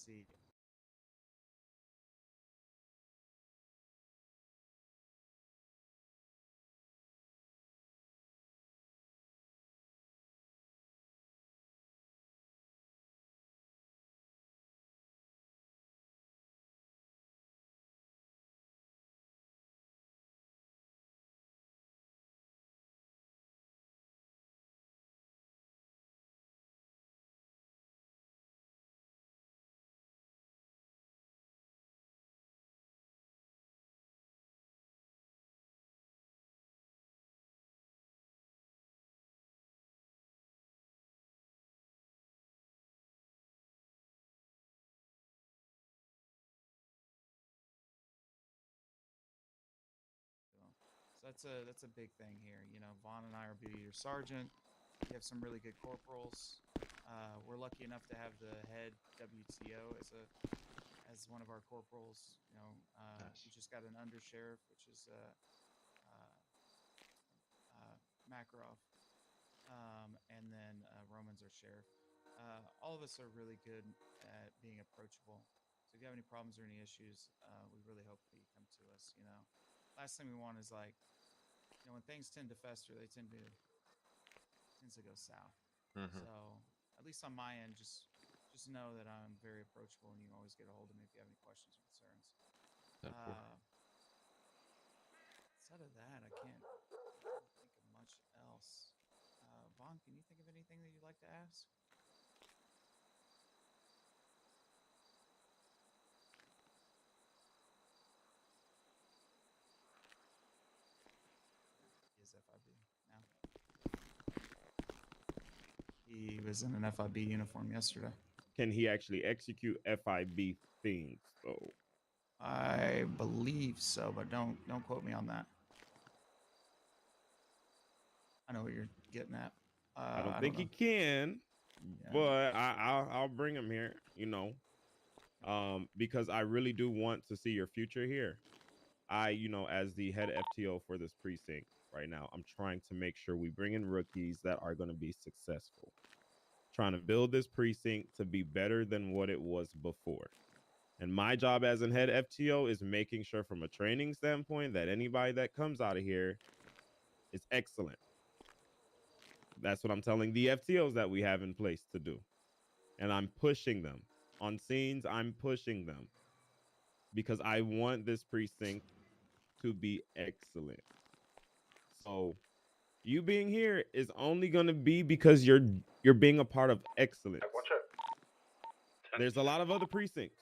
see. So that's a big thing here. You know, Vaughn and I are be your sergeant. You have some really good corporals. We're lucky enough to have the head WTO as one of our corporals. You know, we Nice. just got an undersheriff, which is Makarov, and then Roman's our sheriff. All of us are really good at being approachable. So if you have any problems or any issues, we really hope that you come to us. You know, last thing we want is like, you know, when things tend to fester, they tends to go south. Mm-hmm. So at least on my end, just know that I'm very approachable, and you can always get a hold of me if you have any questions or concerns. 10-4. Uh, Outside of that, I can't really think of much else. Vaughn, can you think of anything that you'd like to ask? He is FIB now. He was in an FIB uniform yesterday. Can he actually execute FIB things though? I believe so, but don't quote me on that. I know what you're getting at. I don't I don't think he know. can, Yeah. but I'll bring him here. Because I really do want to see your future here. As the head FTO for this precinct right now, I'm trying to make sure we bring in rookies that are going to be successful. Trying to build this precinct to be better than what it was before. And my job as an head FTO is making sure from a training standpoint that anybody that comes out of here is excellent. That's what I'm telling the FTOs that we have in place to do. And I'm pushing them. On scenes, I'm pushing them. Because I want this precinct to be excellent. So you being here is only going to be because you're being a part of excellence. Watch out. There's a lot of other precincts.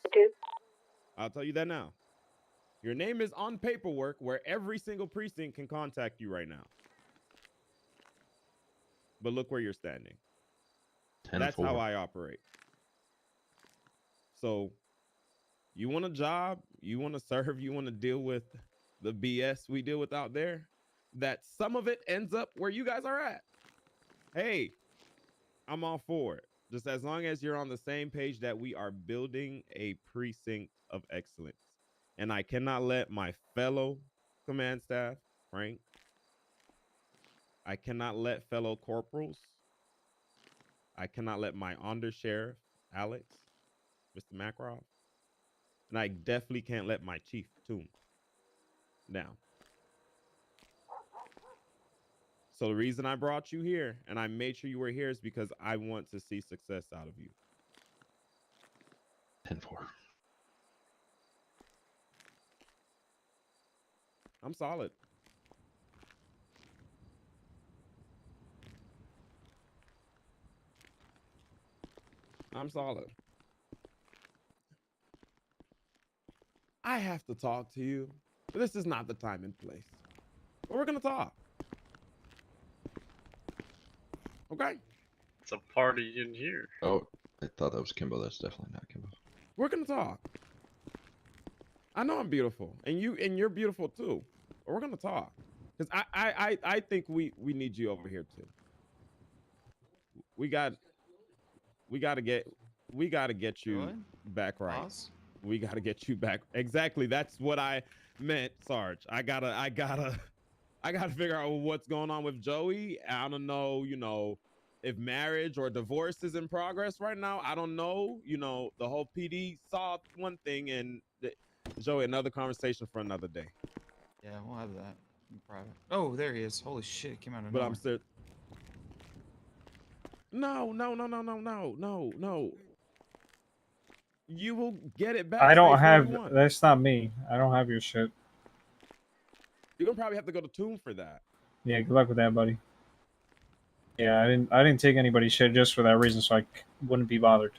I'll tell you that now. Your name is on paperwork where every single precinct can contact you right now. But look where you're standing. 10-4. That's how I operate. So you want a job, you want to serve, you want to deal with the BS we deal with out there, that some of it ends up where you guys are at. Hey, I'm all for it. Just as long as you're on the same page that we are building a precinct of excellence. And I cannot let my fellow command staff, Frank, I cannot let fellow corporals, I cannot let my undersheriff, Alex, Mr. Makarov, and I definitely can't let my chief, Toom, down. So the reason I brought you here and I made sure you were here is because I want to see success out of you. 10-4. I'm solid. I'm solid. I have to talk to you, but this is not the time and place. But we're going to talk. Okay? It's a party in here. Oh, I thought that was Kimbo. That's definitely not Kimbo. We're going to talk. I know I'm beautiful, and you're beautiful too. But we're going to talk. Cuz I think we need you over here too. We got to get you Good. back right. Pause. We got to get you back. Exactly. That's what I meant, Sarge. I gotta figure out what's going on with Joey. I don't know, if marriage or divorce is in progress right now. I don't know. You know, the whole PD saw one thing, and Joey, another conversation for another day. Yeah, we'll have that in private. Oh, there he is. Holy shit, it came out of But nowhere. I'm still. No. You will get it back. I don't Say for have. anyone. That's not me. I don't have your shit. You're gonna probably have to go to Tomb for that. Yeah, good luck with that, buddy. Yeah, I didn't take anybody's shit just for that reason, so I wouldn't be bothered.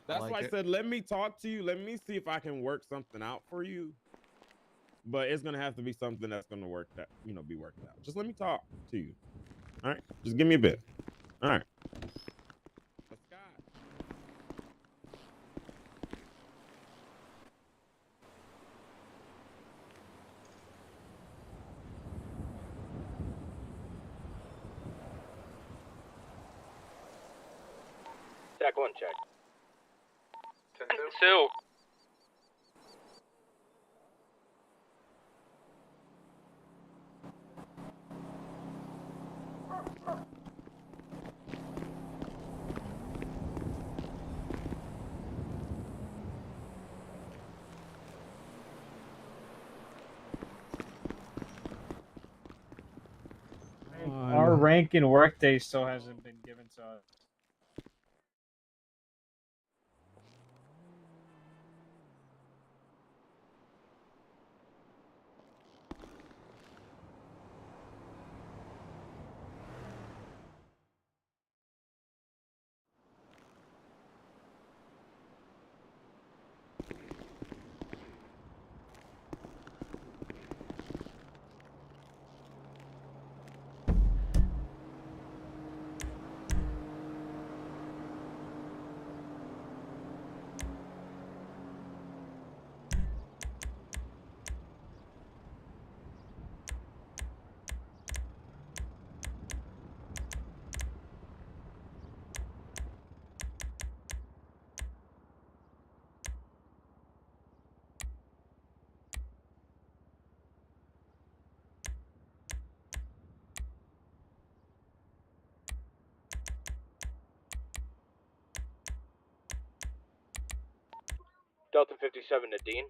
That's like why I it. said, let me talk to you. Let me see if I can work something out for you. But it's gonna have to be something that's gonna work that be worked out. Just let me talk to you. All right. Just give me a bit. All right. Scott. Check 1, check. 2. Our rank in workday still hasn't been given to us. Delta 57 to Dean.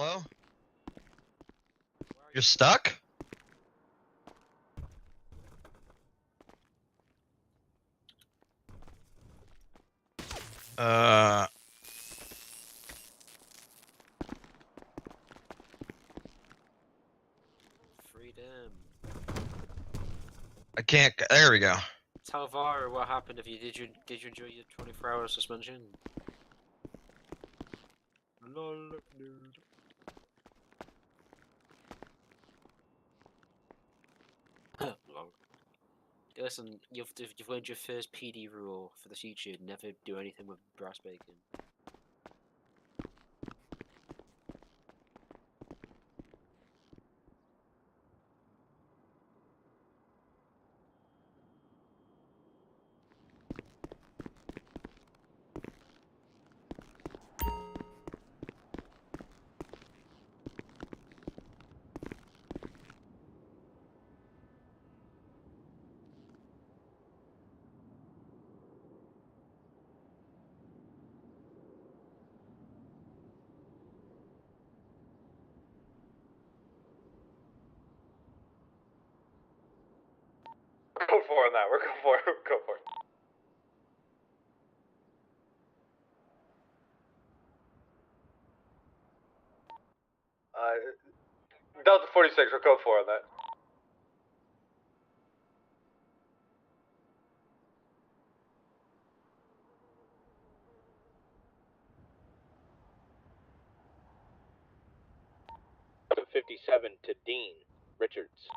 Hello? You're stuck? Freedom. I can't. There we go. Telvara, what happened? Did you enjoy your 24-hour suspension? Lol, dude. Lol. Listen, you've learned your first PD rule for the future: never do anything with brass bacon. We're going for it on that. We're going for it. We're going for it. Delta 46, we're code 4 on that. Delta 57 to Dean Richards.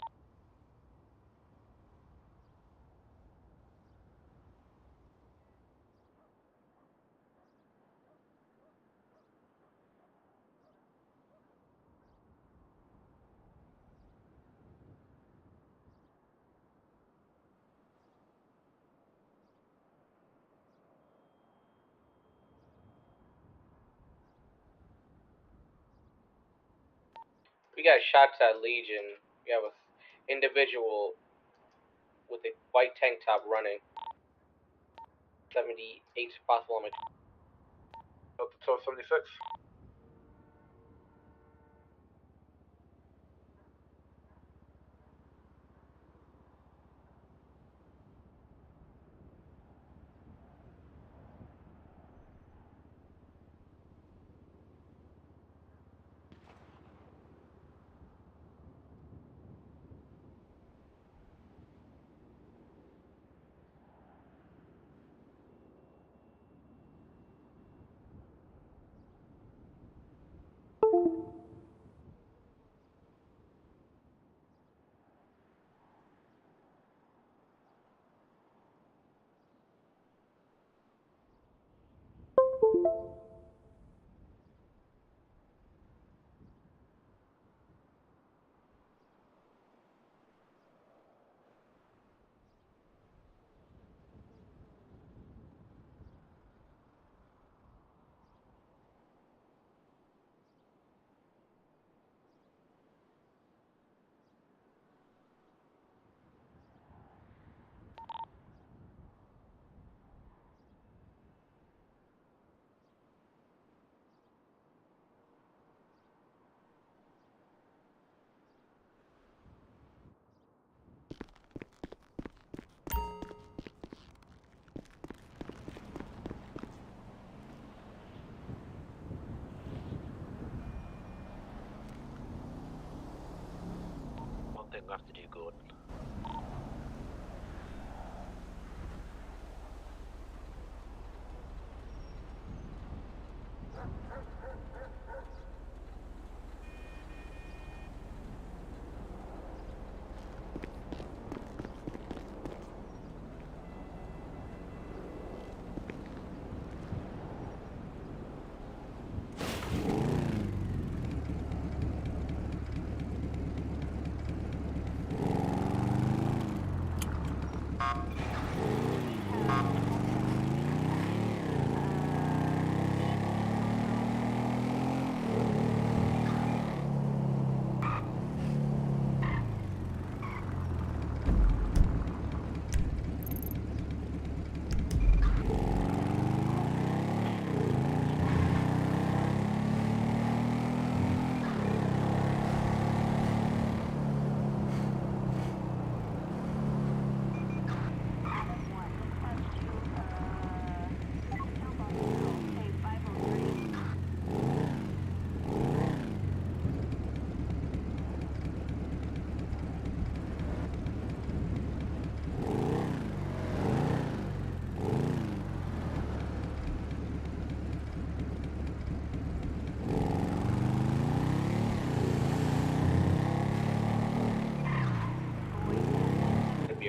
We got shots at Legion. We have an individual with a white tank top running. 78 possible on my. Delta 1276. One thing left to do, Gordon.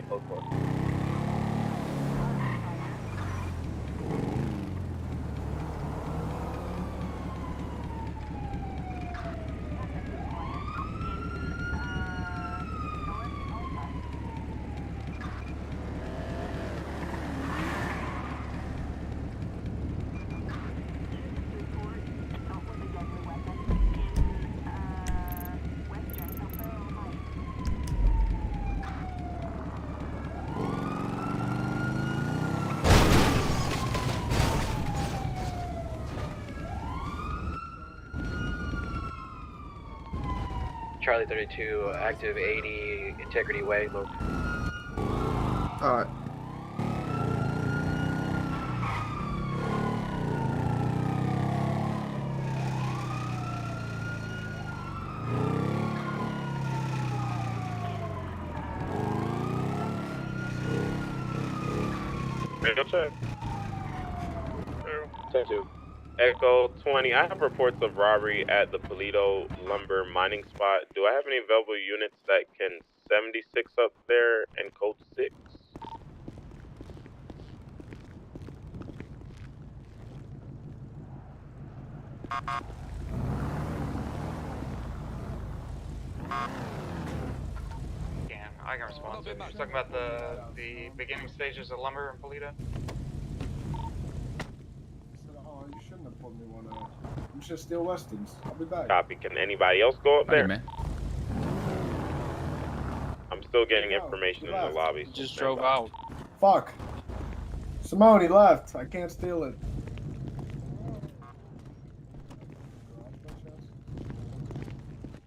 code 4. Charlie 32, active 80, Integrity Way, low. Alright. Radio check. 10-2. Echo 20. I have reports of robbery at the Polito Lumber mining spot. Do I have any available units that can 76 up there and code 6? I can respond to it. You're talking about the beginning stages of lumber in Polito? Oh, you shouldn't have pulled me one out. I'm just steal Westons. I'll be back. Copy. Can anybody else go up there? man. I'm still getting No, information in he the left. lobby. Just drove out. Fuck. Simone, he left. I can't steal it.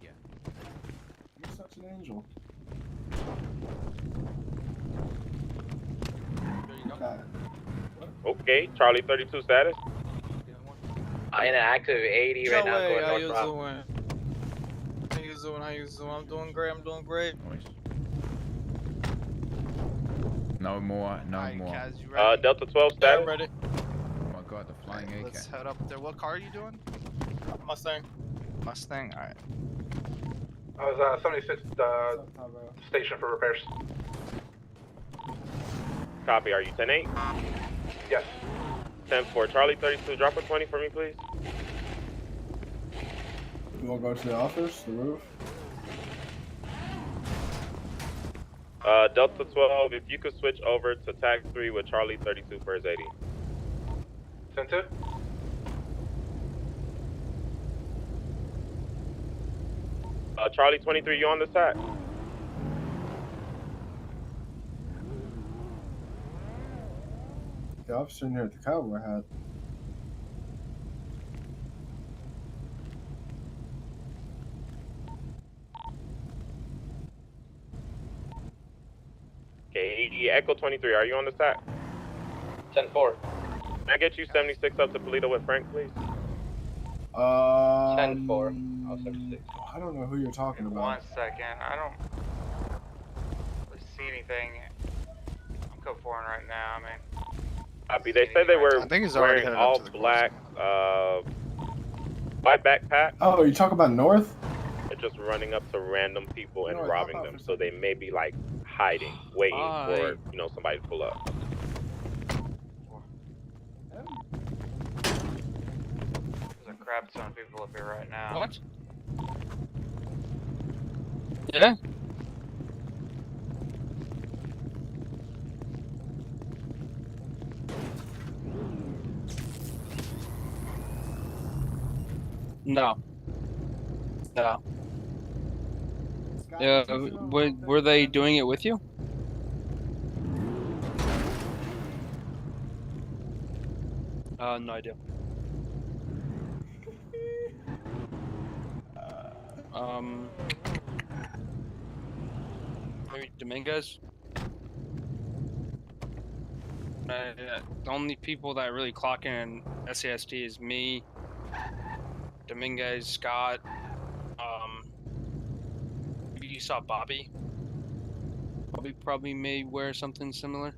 Yeah. You're such an angel. Okay. Okay, Charlie 32 status. In an active 80 right now, going how you northbound. doing? How you doing? How you doing? I'm doing great. I'm doing great. No more, no Alright, more. Kaz, you ready? Delta 12 Yeah, status. I'm ready. Oh my god, the flying AK. Let's head up there. What car are you doing? Mustang. Mustang. All right. I was 76 station for repairs. Copy. Are you 10-8? Yes. 10-4. Charlie 32. Drop a 20 for me, please. You wanna go to the office, the roof? Delta 12, if you could switch over to tag 3 with Charlie 32 for his 80. 10-2. Charlie 23, you on the tag? The officer in here at the cowboy hat. Okay, Echo 23, are you on the tag? 10-4. Can I get you 76 up to Polito with Frank, please? 10-4. Oh, 76. I don't know who you're talking about. 1 second. I don't really see anything. I'm code 4 right now. I mean, Copy. They said they were I think he's already wearing headed up all to the black, white backpack. Oh, you talk about North? They're just running up to random people and No, hop robbing out them. for a So they may be like hiding, waiting for Hi. somebody to pull up. there's a crap ton of people up here right now. What? Yeah. No. No. Yeah. Were they doing it with you? No idea. Maybe Dominguez? The only people that really clock in SAST is me, Dominguez, Scott, maybe you saw Bobby. Bobby probably may wear something similar.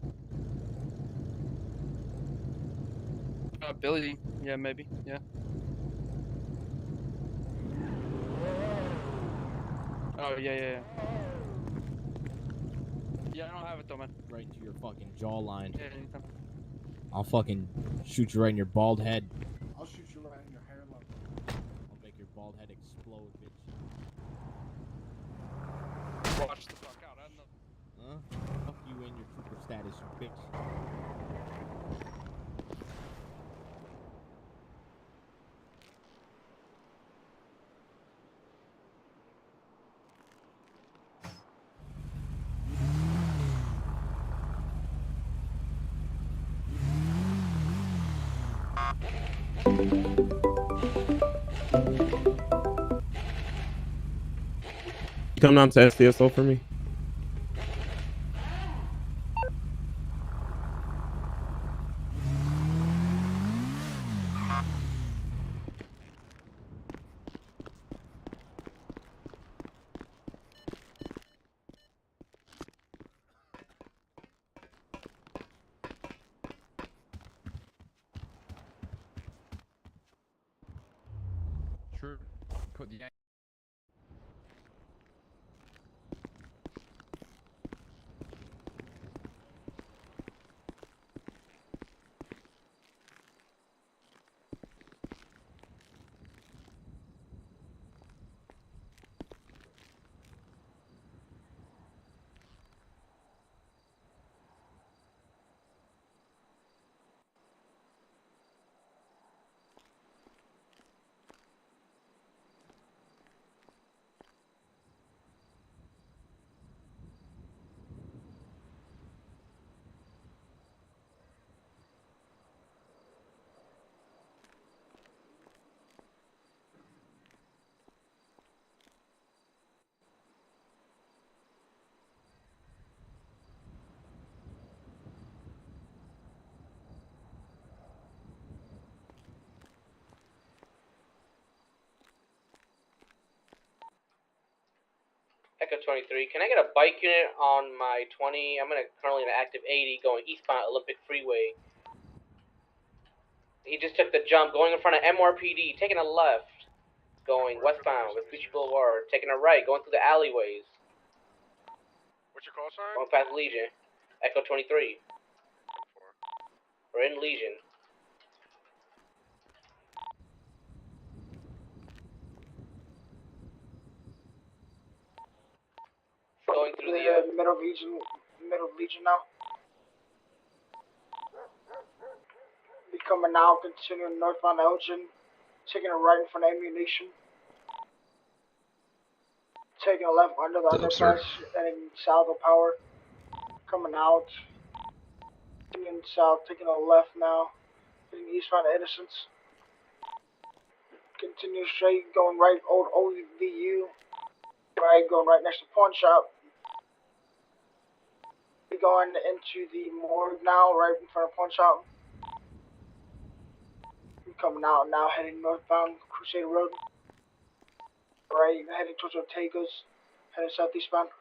Billy, yeah, maybe, yeah. Oh, yeah. Yeah, I don't have it though, man. Right into your fucking jawline. Yeah, anytime. I'll fucking shoot you right in your bald head. I'll shoot you right in your hairline. I'll make your bald head explode, bitch. Watch the fuck out. I don't know. Huh? Fuck you and your trooper status, you bitch. Come down to SDSO for me. True. Put the Echo 23, can I get a bike unit on my 20? I'm currently in an active 80 going eastbound Olympic Freeway. He just took the jump, going in front of MRPD, taking a left, going westbound with Beach Boulevard, taking a right, going through the alleyways. What's your call sign? Going past Legion. Echo 23. We're in Legion. Going through the middle region now. Becoming now, continuing northbound Elgin, taking a right in front of ammunition. Taking a left under the underpass, heading south of Power. Coming out. Heading south, taking a left now. Heading eastbound to Innocence. Continue straight, going right, old OVU. Right, going right next to Pawn Shop. Going into the morgue now, right in front of Pawn Shop. Coming out now, heading northbound Crusader Road. Right, heading towards Ortega's, heading southeastbound.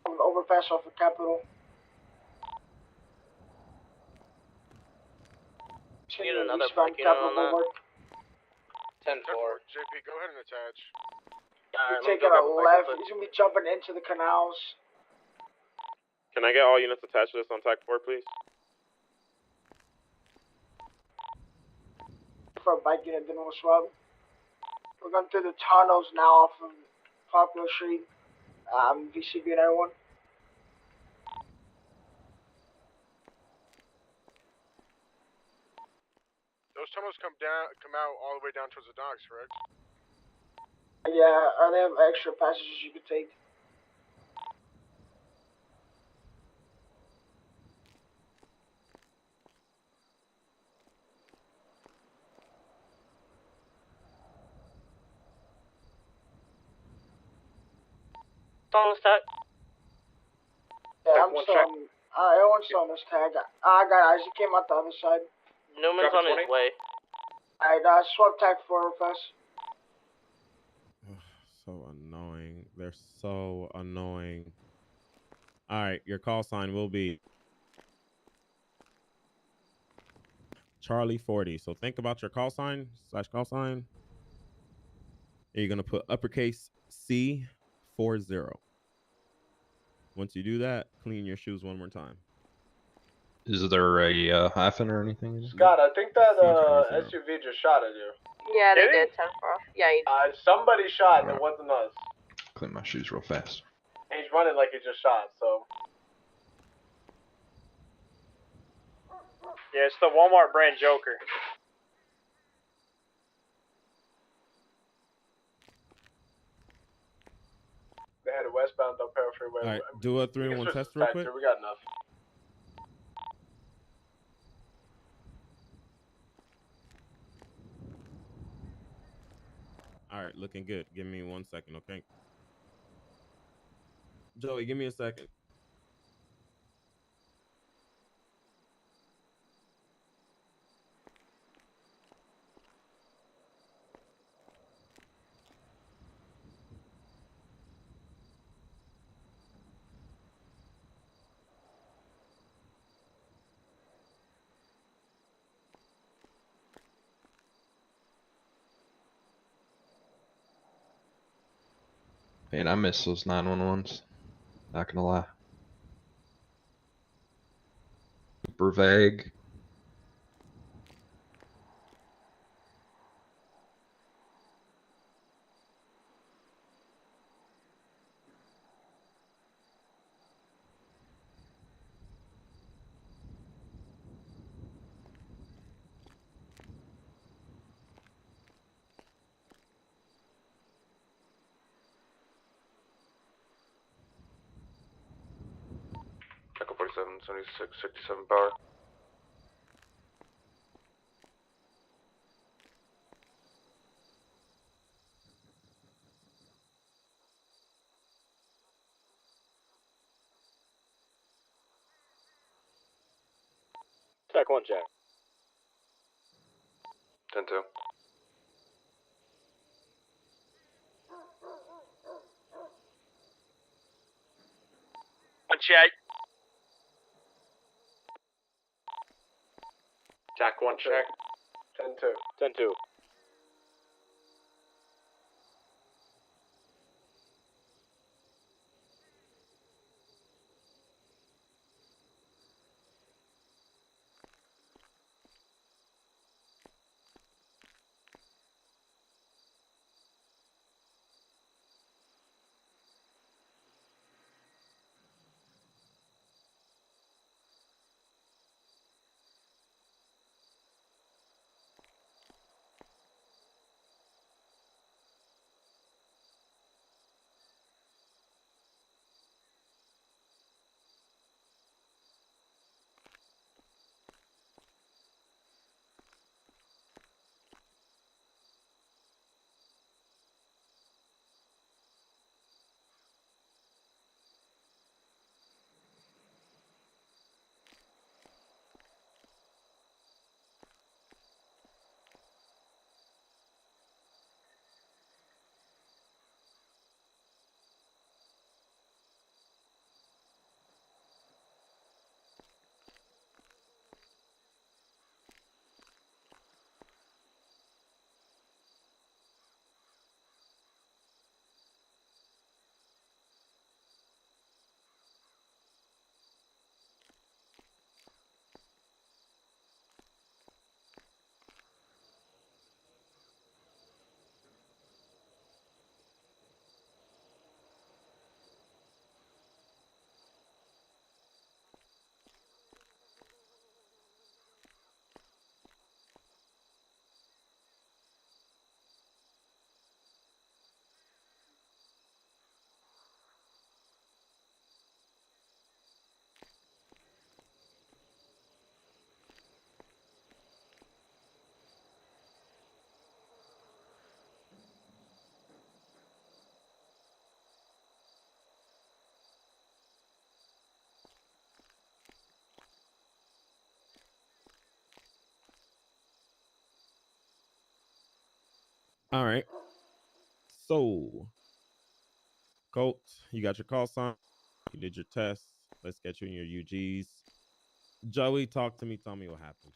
On the overpass off of Capitol. Need another bike unit on that. 10-4. JP, go ahead and attach. Alright, He's taking a left. He's gonna be jumping into the canals. Can I get all units attached to this on TAC 4, please? For a bike unit, then we'll swap. We're going through the tunnels now off of Popular Street. VCB and everyone. Those tunnels come out all the way down towards the docks, correct? Yeah, or they have extra passages you could take. On this tag. Yeah, I'm still on. Everyone's still on this tag. I got it. He came out the other side. Newman's on his way. Alright, swap tag 4 real fast. So annoying. They're so annoying. All right, your call sign will be Charlie 40. So think about your call sign /call sign. And you're going to put uppercase C 40. Once you do that, clean your shoes one more time. Is there a hyphen or anything? Scott, I think that C40. SUV just shot at you. Yeah, they Did did. 10-4. Yeah, he Somebody shot and it Right. wasn't us. Clean my shoes real fast. And he's running like he just shot, so. Yeah, it's the Walmart brand Joker. They had a westbound up Perry Freeway. All right, do a 3-1 test real quick. We got enough. All right, looking good. Give me 1 second, okay? Joey, give me a second. Man, I miss those 911s. Not gonna lie. Super vague. Echo 47, 76, 67 power. Tech 1 check. 10-2. One check. Jack 1 check. 10-2. 10-2. All right. So, Colt, you got your call sign. You did your test. Let's get you in your UGs. Joey, talk to me. Tell me what happened.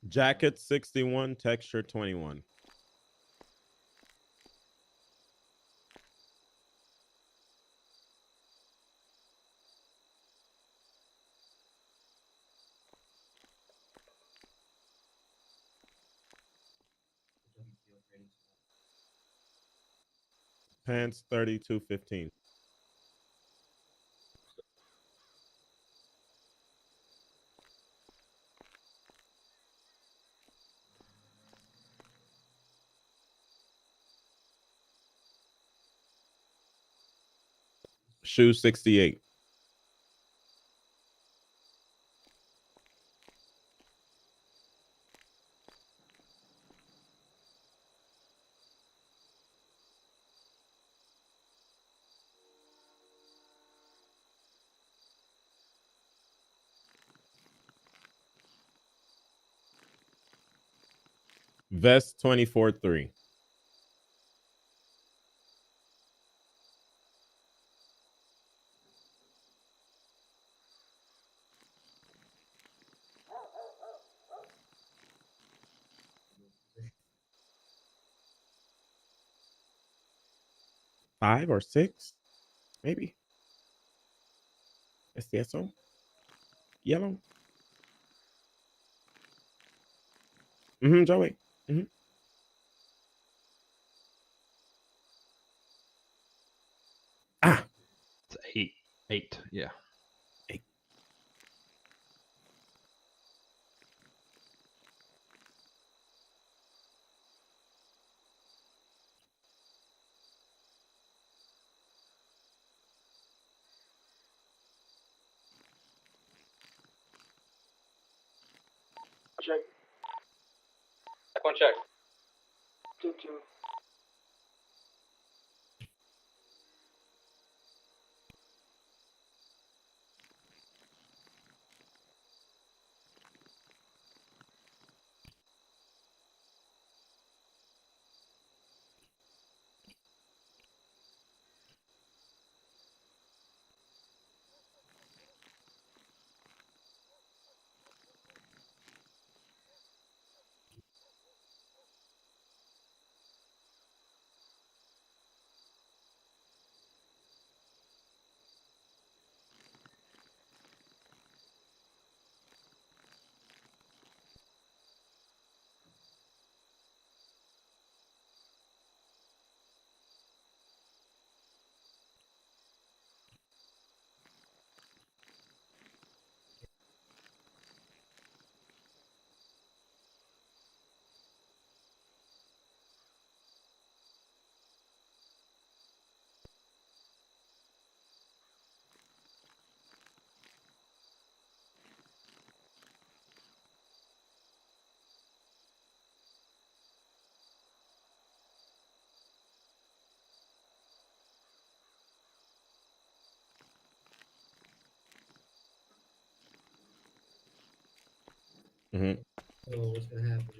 Jacket 61, texture 21. Pants 3215. Shoe 68. Vest 24-3. Five or six, maybe. STSO. Yellow. Joey. Ah. It's 8. 8. Yeah. 8. Check. Check one check. 2-2.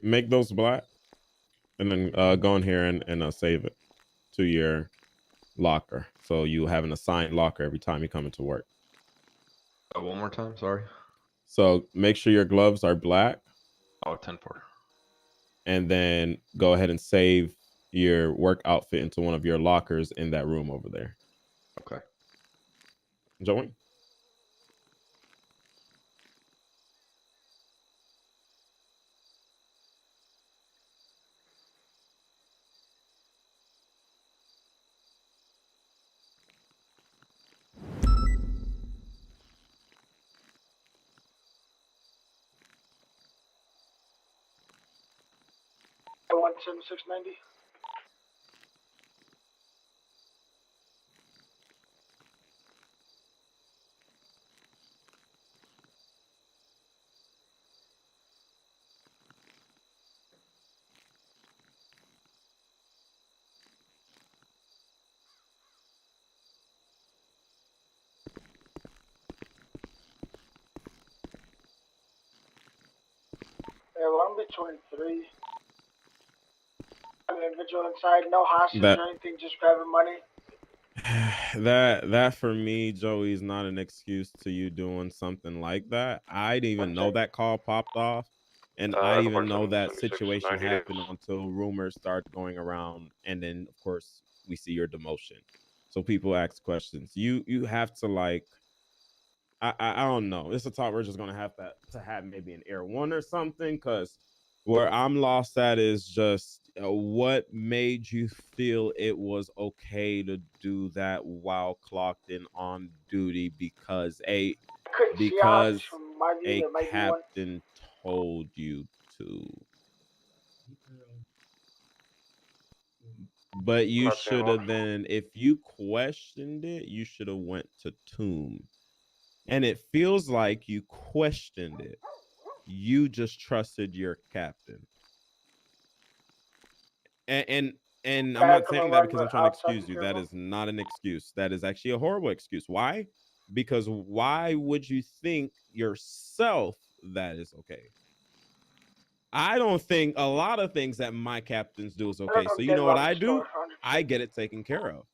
Make those black, and then go in here and save it to your locker, so you have an assigned locker every time you come into work. One more time, sorry. So make sure your gloves are black. Oh, 10-4. And then go ahead and save your work outfit into one of your lockers in that room over there. Okay. Joey? I want 7690. Yeah, well, I'm between 3. An individual inside, no hostage or anything, just grabbing money. That for me, Joey, is not an excuse to you doing something like that. I didn't even know that call popped off, and I didn't even know that situation happened until rumors start going around, and then of course we see your demotion. So people ask questions. You have to like. I don't know. It's a talk we're just gonna have to have maybe an air one or something, because where I'm lost at is just what made you feel it was okay to do that while clocked in on duty because a captain told you to. But you should have then, if you questioned it, you should have went to Tomb. And it feels like you questioned it. You just trusted your captain. And I'm not saying that because I'm trying to excuse you. That is not an excuse. That is actually a horrible excuse. Why? Because why would you think yourself that is okay? I don't think a lot of things that my captains do is okay. So you know what I do? I get it taken care of.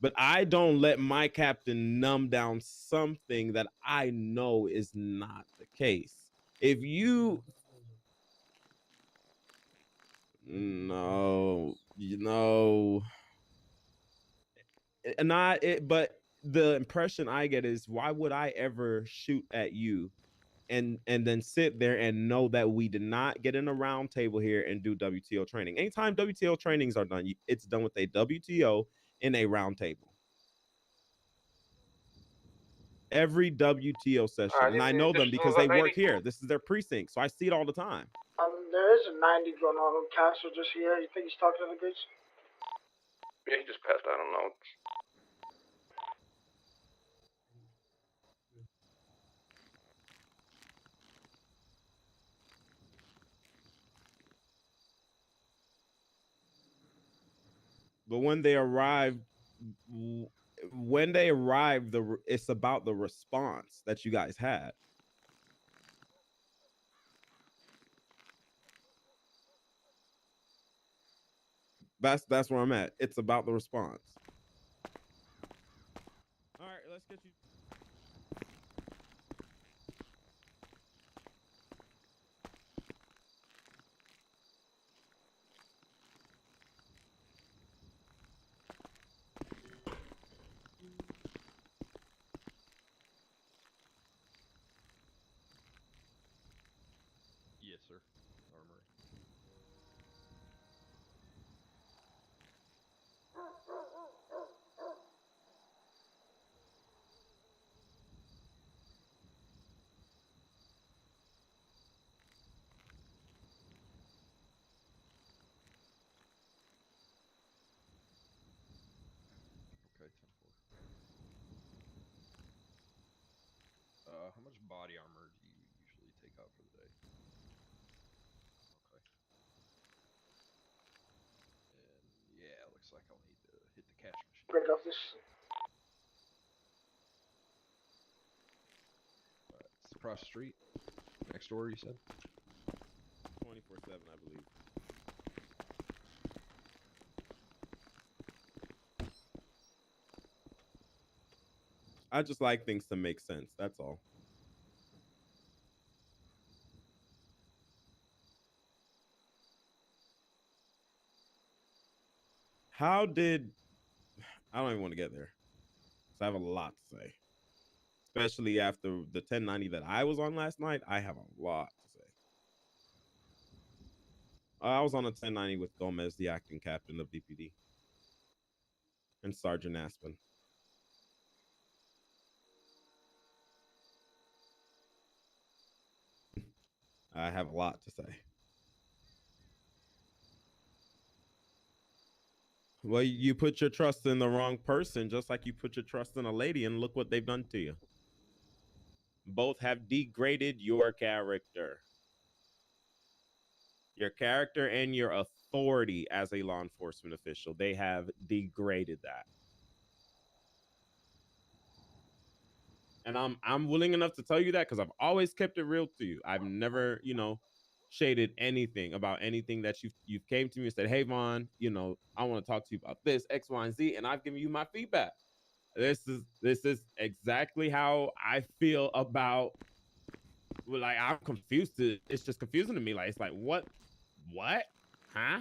But I don't let my captain numb down something that I know is not the case. If you no, you know, not it, but the impression I get is why would I ever shoot at you and then sit there and know that we did not get in a round table here and do WTO training. Anytime WTO trainings are done, it's done with a WTO in a round table. Every WTO session, and I know them because they work here. This is their precinct, so I see it all the time. There is a 90 going on in Castle just here. You think he's talking to the goods? Yeah, he just passed out on notes. But when they arrived, it's about the response that you guys had. That's where I'm at. It's about the response. All right, let's get you. Yes, sir. Armory. Okay, 10-4. How much body armor do you usually take out for the day? Okay. And yeah, it looks like I'll need to hit the cash machine. Break off this. It's across the street. Next door, you said? 24/7, I believe. I just like things to make sense. That's all. How did I don't even want to get there. So I have a lot to say. Especially after the 1090 that I was on last night, I have a lot to say. I was on a 1090 with Gomez, the acting captain of DPD, and Sergeant Aspen. I have a lot to say. Well, you put your trust in the wrong person, just like you put your trust in a lady, and look what they've done to you. Both have degraded your character. Your character and your authority as a law enforcement official. They have degraded that. And I'm willing enough to tell you that because I've always kept it real to you. I've never, shaded anything about anything that you've came to me and said, hey Vaughn, you know, I want to talk to you about this, X, Y, and Z, and I've given you my feedback. This is exactly how I feel about, like, I'm confused. It's just confusing to me. Like, it's like, what, huh?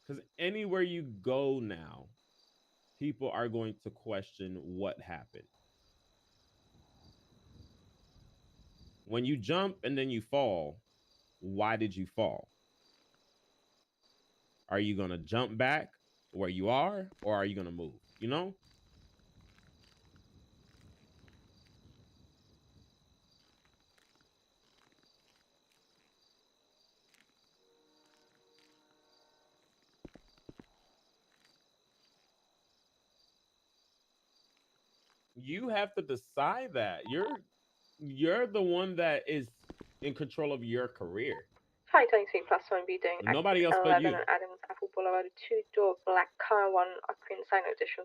Because anywhere you go now, people are going to question what happened. When you jump and then you fall, why did you fall? Are you going to jump back where you are, or are you going to move? You know? You have to decide that. You're the one that is in control of your career. Hi, 22 plus 1 be doing Nobody else 11 but you. and Adams Apple Boulevard, 2-door black car, 1 Queen Sign edition.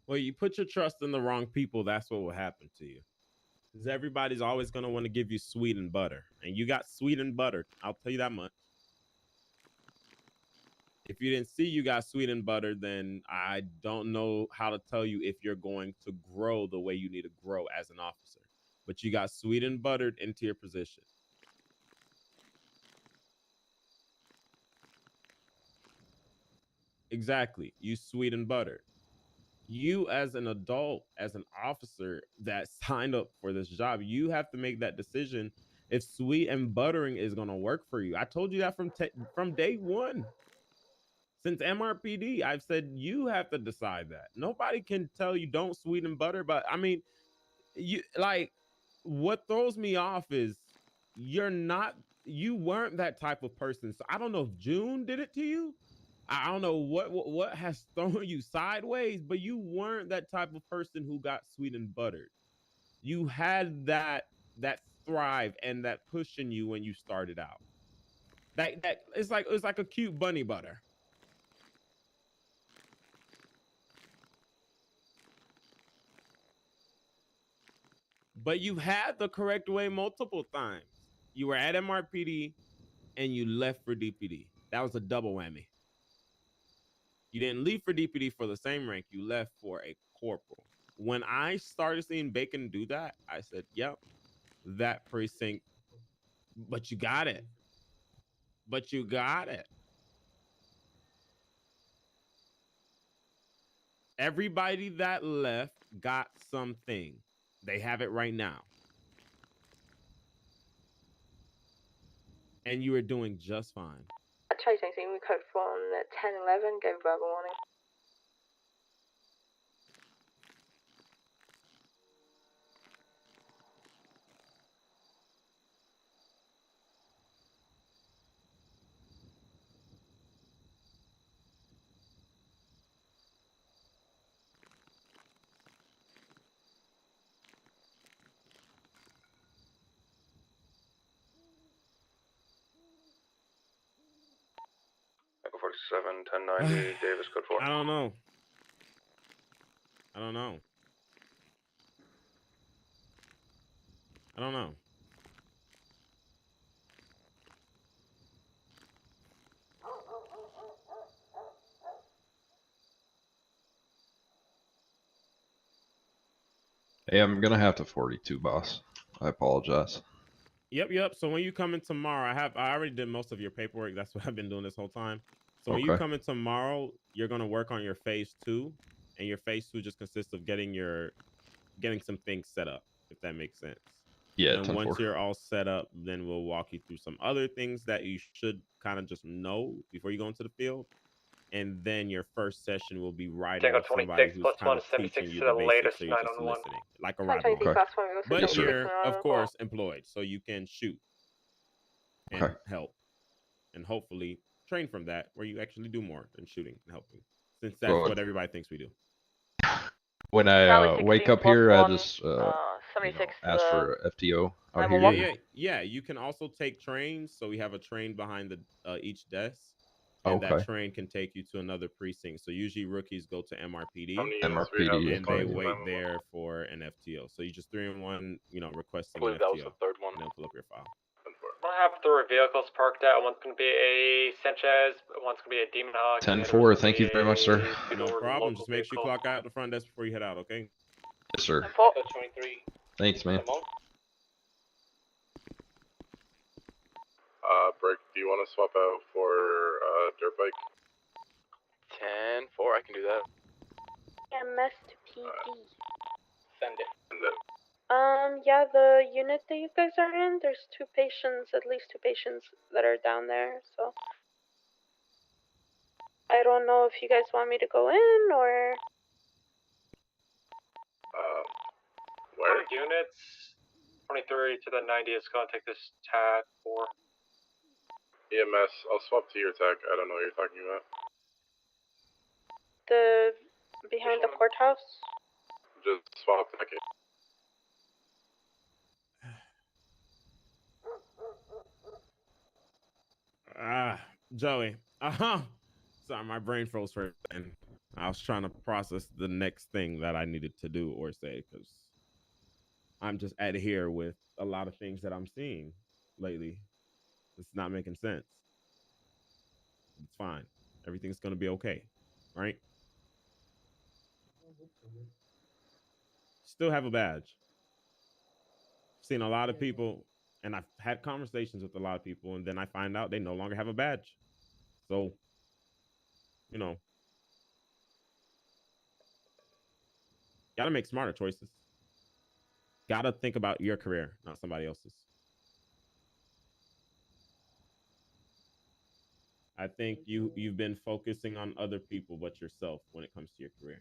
Well, you put your trust in the wrong people, that's what will happen to you. Because everybody's always going to want to give you sweet and butter. And you got sweet and butter. I'll tell you that much. If you didn't see you got sweet and butter, then I don't know how to tell you if you're going to grow the way you need to grow as an officer. But you got sweet and buttered into your position. Exactly. You sweet and buttered. You as an adult, as an officer that signed up for this job, you have to make that decision if sweet and buttering is going to work for you. I told you that from day one. Since MRPD, I've said you have to decide that. Nobody can tell you don't sweet and butter, but I mean, you like, what throws me off is you weren't that type of person. So I don't know if June did it to you. I don't know what has thrown you sideways, but you weren't that type of person who got sweet and buttered. You had that thrive and that push in you when you started out. That it's like a cute bunny butter. But you had the correct way multiple times. You were at MRPD and you left for DPD. That was a double whammy. You didn't leave for DPD for the same rank. You left for a corporal. When I started seeing Bacon do that, I said, yep, that precinct. But you got it. But you got it. Everybody that left got something. They have it right now. And you are doing just fine. Chasing scene, we code from 10-11, gave verbal warning. Echo 47, 1090, Davis, code 4. I don't know. I don't know. I don't know. Hey, I'm gonna have to 42, boss. I apologize. Yep. So when you come in tomorrow, I already did most of your paperwork. That's what I've been doing this whole time. So when you come in tomorrow, you're gonna work on your phase 2, and your phase 2 just consists of getting some things set up, if that makes sense. Yeah. And once you're all set up, then we'll walk you through some other things that you should kind of just know before you go into the field. and then your first session will be riding Tango with somebody 26 who's plus kind 1 of is 76 teaching you to the the basics, latest so you're just 911. listening, like a 23 rival. plus 1, we also But Yes, sir. you're, of well. course, employed, so you can shoot and Okay. help, and hopefully train from that, where you actually do more than shooting and helping, since that's Well, what everybody thinks we do. when I Charlie wake 16 up here, plus I 1, just you know, 76 ask for FTO out here. 911. Yeah. You can also take trains. So we have a train behind the each desk, and that Okay. train can take you to another precinct. So usually rookies go to MRPD, How many units we have MRPD. and they responding to wait 911? there for an FTO. So you just 3 in 1, requesting I an believe that was FTO, the third one. and they'll pull up your file. We're gonna have 3 vehicles parked out. One's gonna be a Sanchez, one's gonna be a Demon Hawk. 10-4. Thank you very much, sir. No problem. Just make sure you clock out at the front desk before you head out, okay? Yes, sir. 23. Thanks, man. Brick, do you want to swap out for dirt bike? 10-4, I can do that. MS to PD. Send it. Send it. Yeah, the unit that you guys are in, there's 2 patients, at least 2 patients that are down there, so. I don't know if you guys want me to go in, or. Where? Units. 23 to the 90 is gonna take this TAC 4. EMS, I'll swap to your TAC. I don't know what you're talking about. The. behind the courthouse? Just swap TAC. Joey. Sorry, my brain froze for a second. I was trying to process the next thing that I needed to do or say, because I'm just at here with a lot of things that I'm seeing lately. It's not making sense. It's fine. Everything's gonna be okay, right? Still have a badge. Seen a lot of people, and I've had conversations with a lot of people, and then I find out they no longer have a badge. So, gotta make smarter choices. Gotta think about your career, not somebody else's. I think you've been focusing on other people but yourself when it comes to your career.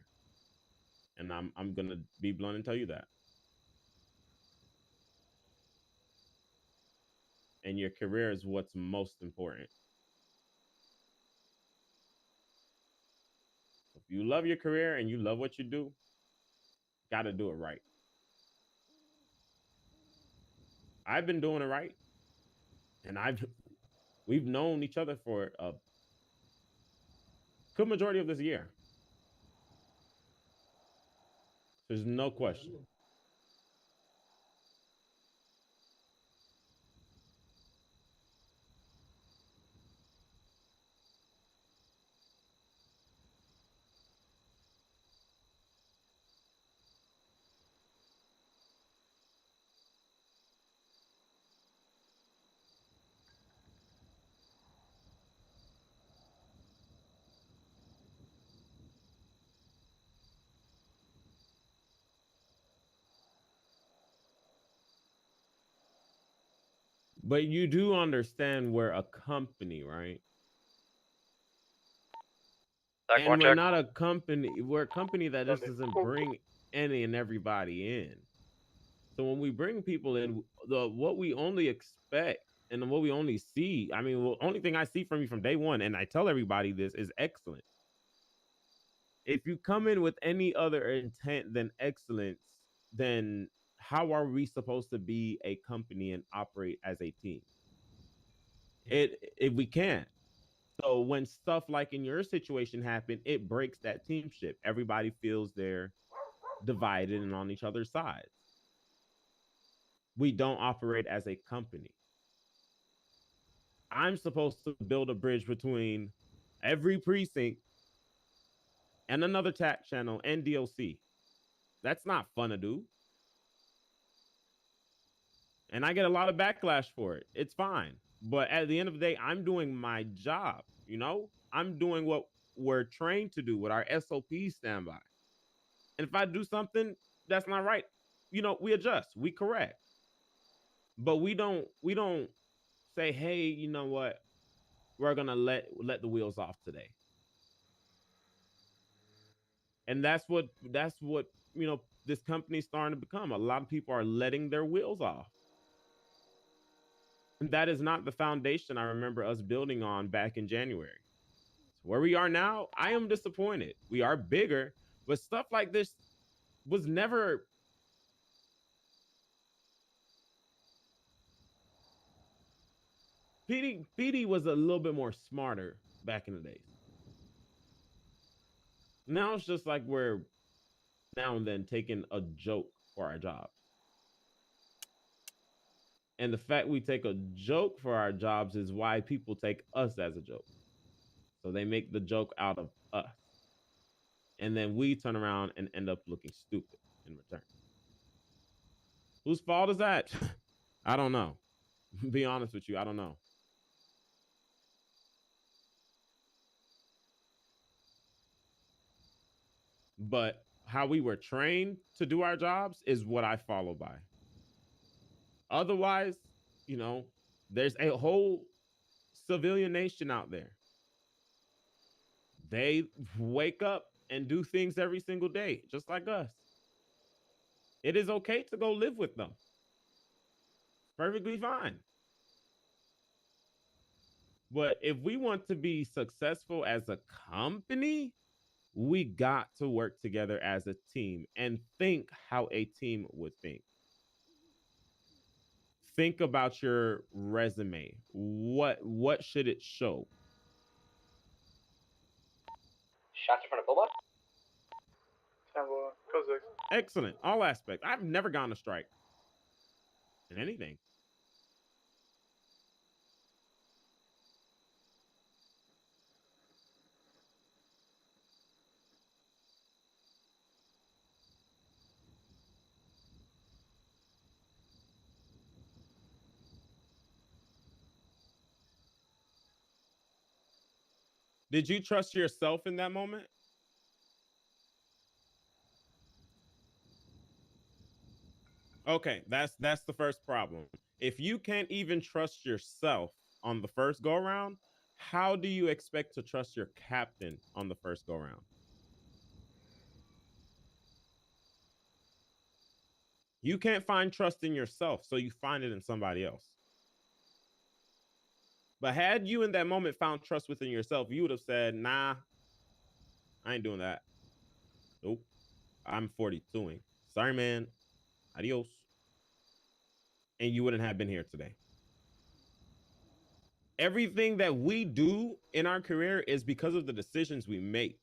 And I'm gonna be blunt and tell you that. And your career is what's most important. If you love your career and you love what you do, gotta do it right. I've been doing it right, and we've known each other for a good majority of this year. There's no question. But you do understand we're a company, right? And we're not a company. We're a company that just doesn't bring any and everybody in. So when we bring people in, what we only expect and what we only see, I mean, the only thing I see from you from day one, and I tell everybody this, is excellence. If you come in with any other intent than excellence, then how are we supposed to be a company and operate as a team? We can't. So when stuff like in your situation happen, it breaks that teamship. Everybody feels they're divided and on each other's sides. We don't operate as a company. I'm supposed to build a bridge between every precinct and another TAC channel and DOC. That's not fun to do. And I get a lot of backlash for it. It's fine. But at the end of the day, I'm doing my job, I'm doing what we're trained to do, what our SOPs stand by. And if I do something that's not right, we adjust, we correct. But we don't say, hey, you know what? We're gonna let the wheels off today. And that's what this company's starting to become. A lot of people are letting their wheels off. And that is not the foundation I remember us building on back in January. So where we are now, I am disappointed. We are bigger, but stuff like this was never. PD was a little bit more smarter back in the days. Now it's just like we're now and then taking a joke for our jobs. And the fact we take a joke for our jobs is why people take us as a joke. So they make the joke out of us. And then we turn around and end up looking stupid in return. Whose fault is that? I don't know. Be honest with you, I don't know. But how we were trained to do our jobs is what I follow by. Otherwise, there's a whole civilian nation out there. They wake up and do things every single day, just like us. It is okay to go live with them. Perfectly fine. But if we want to be successful as a company, we got to work together as a team and think how a team would think. Think about your resume. What should it show? Shots in front of Boba? Excellent. All aspects. I've never gone to strike in anything. Did you trust yourself in that moment? Okay, that's the first problem. If you can't even trust yourself on the first go around, how do you expect to trust your captain on the first go around? You can't find trust in yourself, so you find it in somebody else. But had you in that moment found trust within yourself, you would have said, nah, I ain't doing that. Nope. I'm 42ing. Sorry, man. Adios. And you wouldn't have been here today. Everything that we do in our career is because of the decisions we make.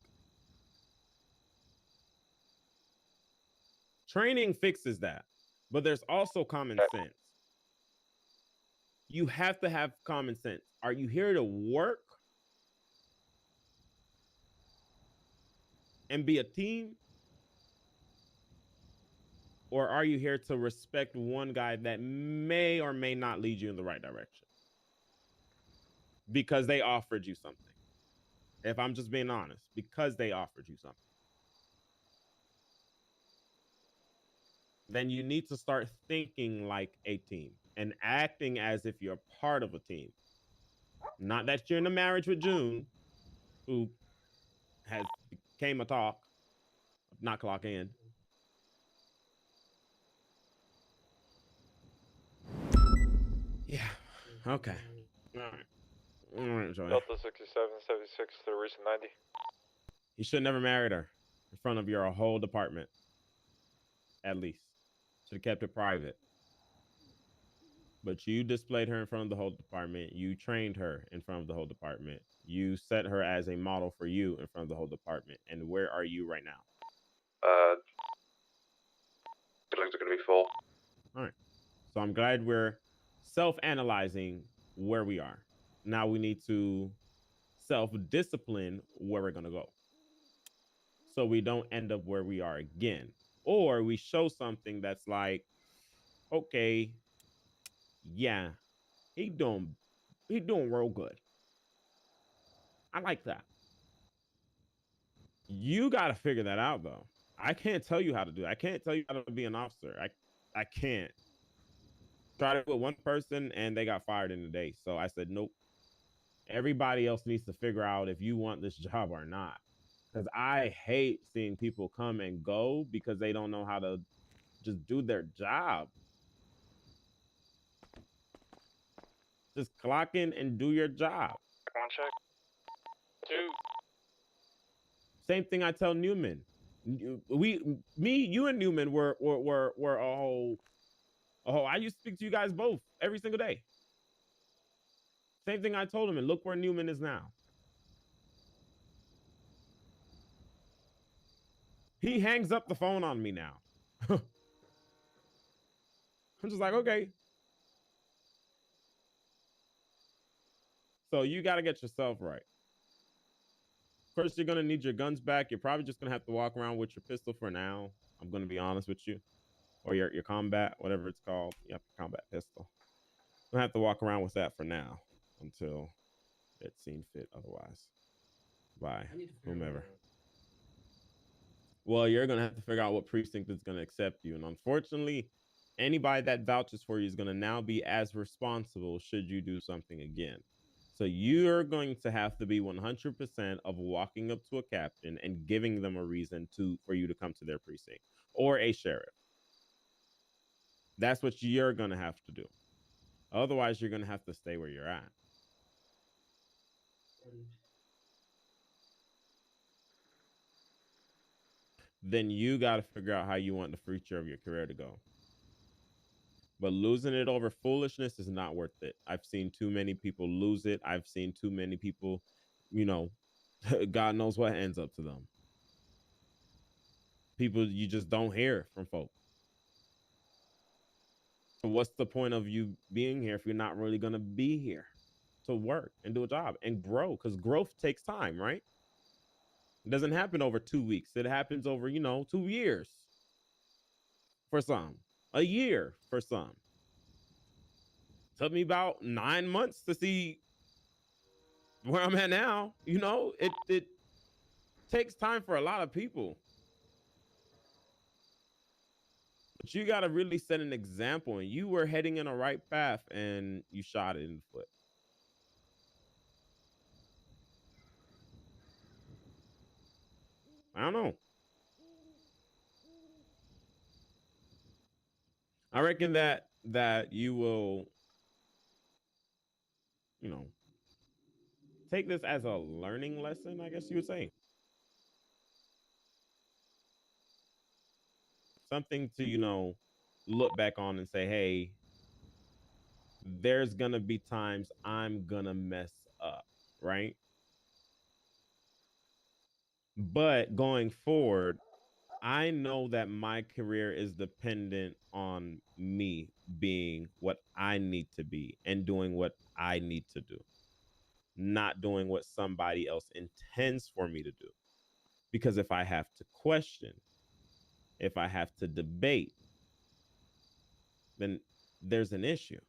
Training fixes that, but there's also common sense. You have to have common sense. Are you here to work and be a team? Or are you here to respect one guy that may or may not lead you in the right direction? Because they offered you something. If I'm just being honest, because they offered you something. Then you need to start thinking like a team and acting as if you're part of a team. Not that you're in a marriage with June, who has became a talk, not clock in. Yeah. Okay. All right, Joey. Delta 6776 to the recent 90. You should never married her in front of your whole department. At least. Should have kept it private. But you displayed her in front of the whole department. You trained her in front of the whole department. You set her as a model for you in front of the whole department. And where are you right now? Feelings are going to be full. All right. So I'm glad we're self-analyzing where we are. Now we need to self-discipline where we're going to go. So we don't end up where we are again. Or we show something that's like, okay, yeah, he doing real good. I like that. You got to figure that out, though. I can't tell you how to do it. I can't tell you how to be an officer. I can't. Tried it with one person, and they got fired in a day. So I said, nope. Everybody else needs to figure out if you want this job or not. Because I hate seeing people come and go because they don't know how to just do their job. Just clock in and do your job. One check. 2. Same thing I tell Newman. You and Newman were a whole. I used to speak to you guys both every single day. Same thing I told him, and look where Newman is now. He hangs up the phone on me now. I'm just like, okay. So you got to get yourself right. First, you're going to need your guns back. You're probably just going to have to walk around with your pistol for now. I'm going to be honest with you. Or your combat, whatever it's called. Yep, combat pistol. I'm going to have to walk around with that for now until it's seen fit otherwise. By whomever. Well, you're going to have to figure out what precinct is going to accept you. And unfortunately, anybody that vouches for you is going to now be as responsible should you do something again. So you're going to have to be 100% of walking up to a captain and giving them a reason for you to come to their precinct or a sheriff. That's what you're going to have to do. Otherwise, you're going to have to stay where you're at. Then you got to figure out how you want the future of your career to go. But losing it over foolishness is not worth it. I've seen too many people lose it. I've seen too many people, God knows what ends up to them. People you just don't hear from folks. So what's the point of you being here if you're not really going to be here to work and do a job and grow? Because growth takes time, right? It doesn't happen over 2 weeks. It happens over, 2 years for some. A year for some. Took me about 9 months to see where I'm at now. It takes time for a lot of people. But you got to really set an example. And you were heading in a right path and you shot it in the foot. I don't know. I reckon that you will, take this as a learning lesson, I guess you would say. Something to, look back on and say, hey, there's going to be times I'm going to mess up, right? But going forward, I know that my career is dependent on me being what I need to be and doing what I need to do, not doing what somebody else intends for me to do. Because if I have to question, if I have to debate, then there's an issue.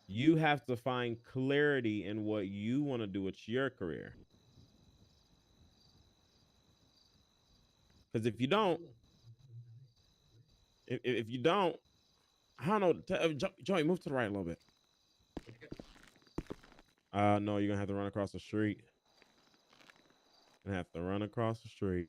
You have to find clarity in what you want to do with your career. Because if you don't, I don't know, Joey, move to the right a little bit. No, you're going to have to run across the street. You're going to have to run across the street.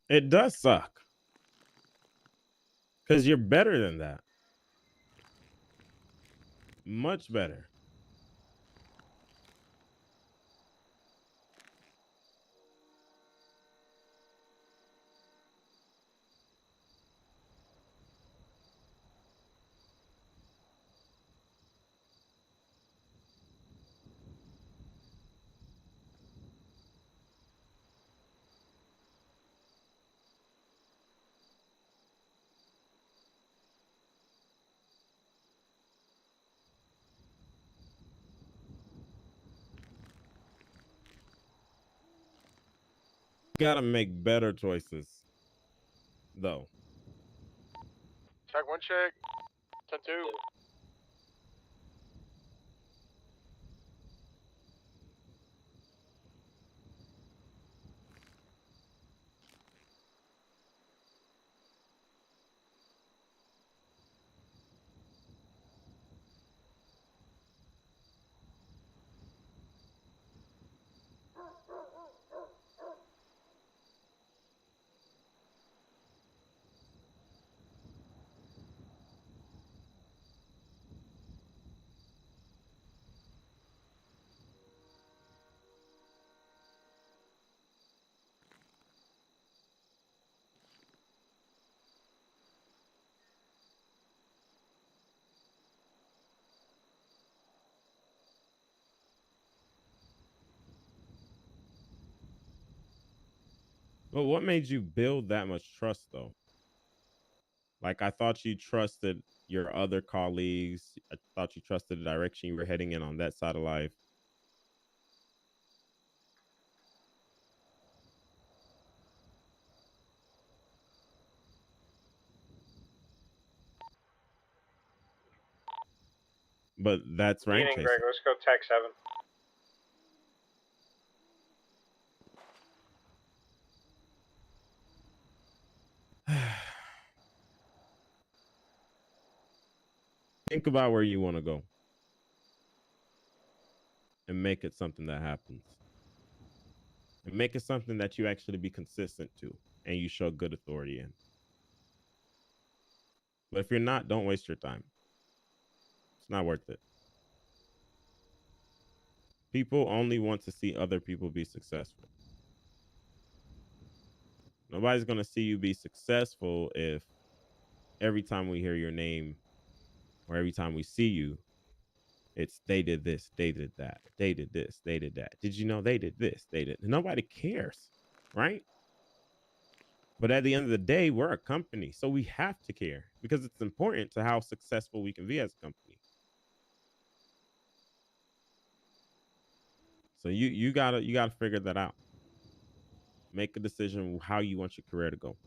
It does suck. Because you're better than that. Much better. Gotta make better choices, though. Check 1 check. 10-2. But what made you build that much trust, though? Like, I thought you trusted your other colleagues. I thought you trusted the direction you were heading in on that side of life. But that's rank Evening, chasing. Greg. Let's go tech 7. Think about where you want to go and make it something that happens. And make it something that you actually be consistent to and you show good authority in. But if you're not, don't waste your time. It's not worth it. People only want to see other people be successful. Nobody's going to see you be successful if every time we hear your name or every time we see you, it's they did this, they did that, they did this, they did that. Did you know they did this, they did? Nobody cares, right? But at the end of the day, we're a company, so we have to care because it's important to how successful we can be as a company. So you gotta figure that out. Make a decision how you want your career to go.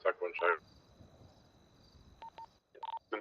Tech 1 check. 10-2.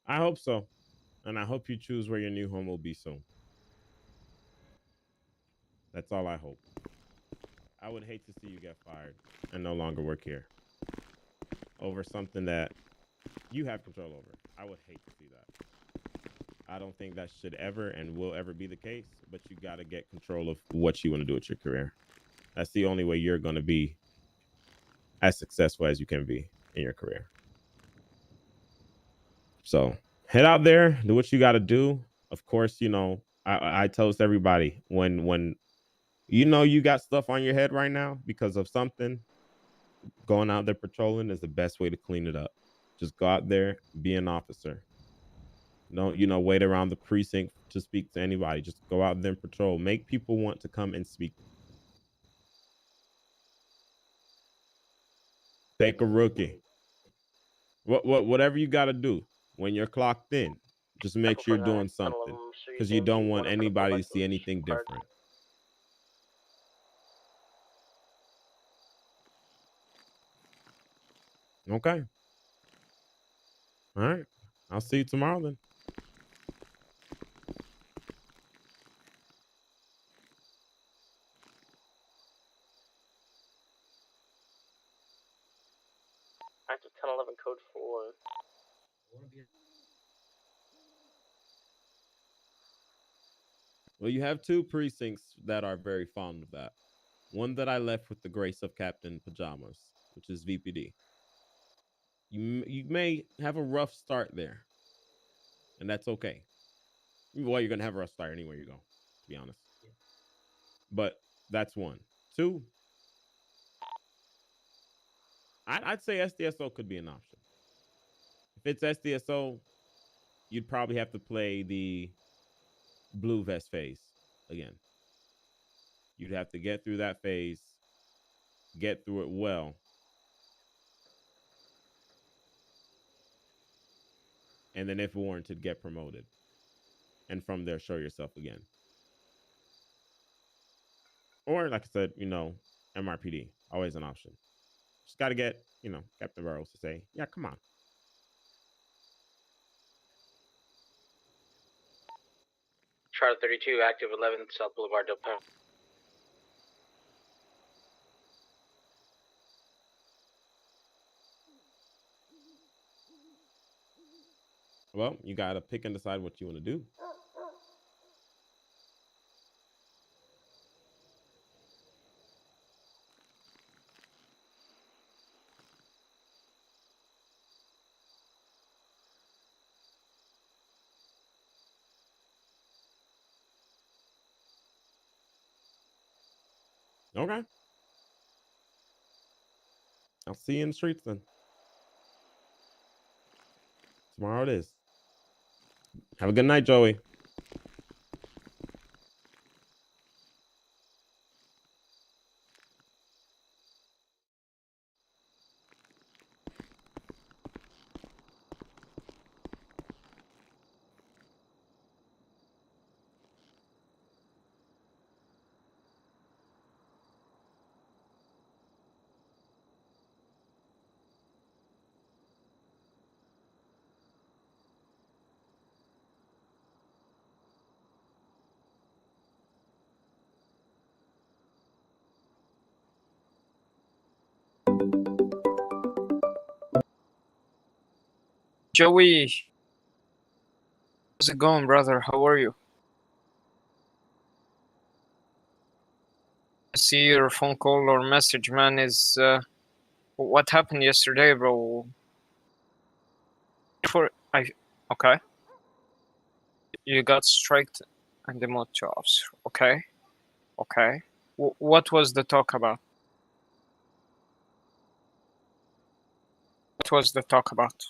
I hope so. And I hope you choose where your new home will be soon. That's all I hope. I would hate to see you get fired and no longer work here over something that you have control over. I would hate to see that. I don't think that should ever and will ever be the case, but you got to get control of what you want to do with your career. That's the only way you're going to be as successful as you can be in your career. So head out there, do what you got to do. Of course, you know, I toast everybody when you know you got stuff on your head right now because of something, going out there patrolling is the best way to clean it up. Just go out there, be an officer. Don't, you know, wait around the precinct to speak to anybody. Just go out there and patrol. Make people want to come and speak. Take a rookie. Whatever you got to do when you're clocked in, just make sure you're doing something because you don't want anybody to see anything different. Okay. All right. I'll see you tomorrow then. Active 1011 code 4. Well, you have two precincts that are very fond of that. One that I left with the grace of Captain Pajamas, which is VPD. You may have a rough start there, and that's okay. Well, you're going to have a rough start anywhere you go, to be honest. But that's one. Two, I'd say SDSO could be an option. If it's SDSO, you'd probably have to play the blue vest phase again. You'd have to get through that phase, get through it well, and then if warranted, get promoted. And from there, show yourself again. Or, like I said, you know, MRPD, always an option. Just got to get, you know, Captain Burrows to say, yeah, come on. Charlotte 32, active 11, South Boulevard, Del Pino. Well, you got to pick and decide what you want to do. Okay. I'll see you in the streets then. Tomorrow it is. Have a good night, Joey. Joey, how's it going, brother? How are you? I see your phone call or message, man. Is what happened yesterday, bro? Okay. You got striked and demoted to officer. Okay. Okay. What was the talk about? What was the talk about?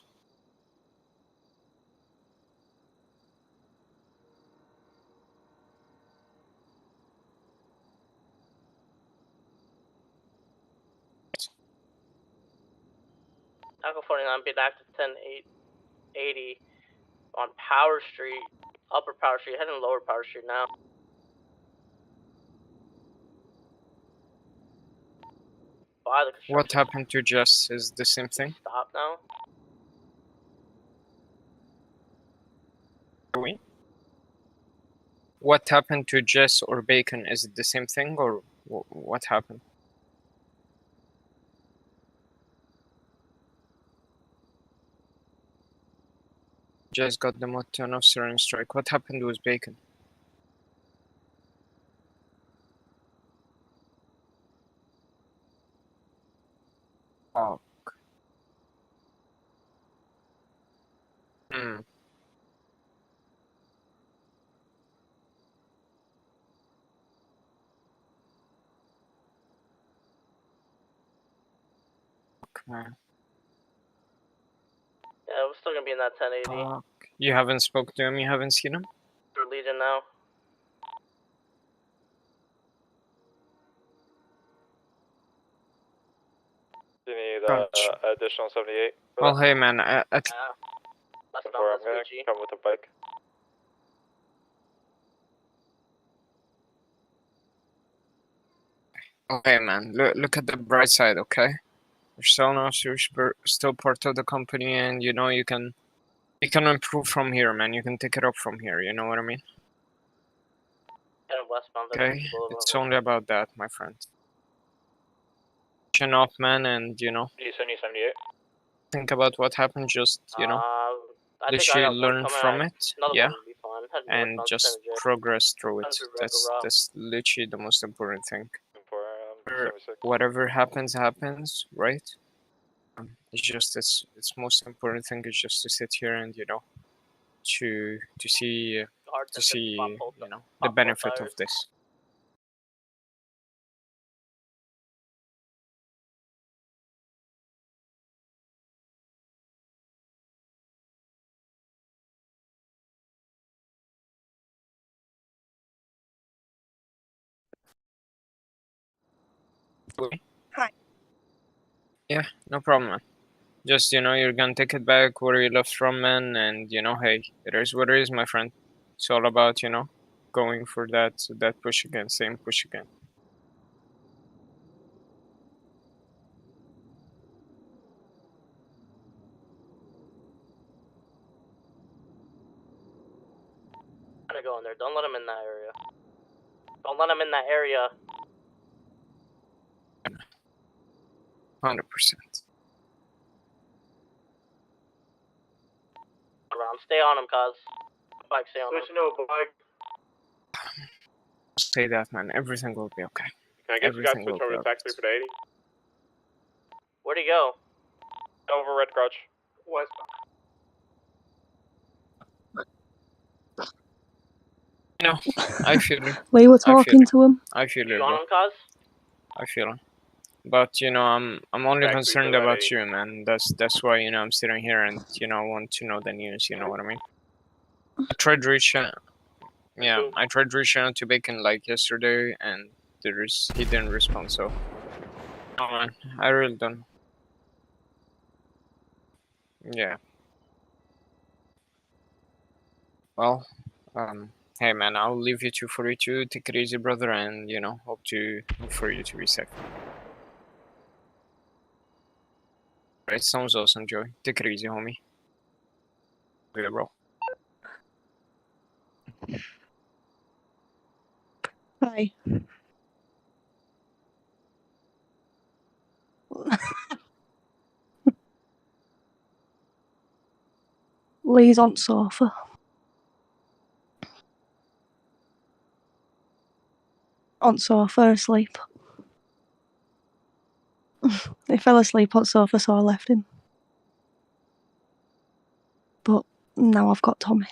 Alpha 49, bid active 1080 on Power Street, Upper Power Street, heading Lower Power Street now. By the construction. What happened to Jess? Is the same thing? Stop now. Joey? What happened to Jess or Bacon? Is it the same thing or what happened? Just got the mod to an officer on strike. What happened with Bacon? Oh. Hmm. Okay. Yeah, we're still gonna be in that 1080. You haven't spoke to him? You haven't seen him? We're leading now. Do you need Gotcha. additional 78? Well, hey man, That's not I'm gonna Gucci. come with a bike. okay man, look at the bright side, okay? You're still an officer, you're still part of the company, and you know you can improve from here, man. You can take it up from here. You know what I mean? And westbound. Okay, it's only about that, my friend. Chin up, man, and you know, You said 78? think about what happened. Just you know, I think I literally got one learn coming from out. it, Another yeah, one would be fine. Heading and northbound just San Jose. progress through it. 100 regular route. That's literally the most important thing. For Whatever- 76. Whatever happens, right? It's just it's most important thing is just to sit here and you know, to see you know the benefit of this. Hi. Yeah, no problem, man. Just you know, you're gonna take it back where you left from, man, and you know, hey, it is what it is, my friend. It's all about you know, going for that push again, same push again. Gotta go in there. Don't let him in that area. Don't let him in that area. 100%. Around. Stay on him, cuz. Bike, stay on him. Switching to a bike. Say that, man. Everything will be okay. Can I get you guys to Everything switch will be over to okay. taxi for the 80? Where'd he go? Over Red Crouch. Westbound. No, I feel it. We were I feel talking it. to him. I feel it, You on bro. him, cuz? I feel it. But you know, I'm only Taxi concerned for that about 80. you, man. That's why you know I'm sitting here and you know want to know the news. You know what I mean? I tried reaching. Yeah, I tried reaching out to Bacon like yesterday, and he didn't respond. So, oh man, I really don't. Yeah. Well, hey man, I'll leave you 242. Take it easy, brother, and you know, hope for you to be safe. Right, sounds awesome, Joey. Take it easy, homie. Okay, bro. Hi. Lee's on sofa. On sofa, asleep. He fell asleep on sofa, so I left him. But now I've got Tommy.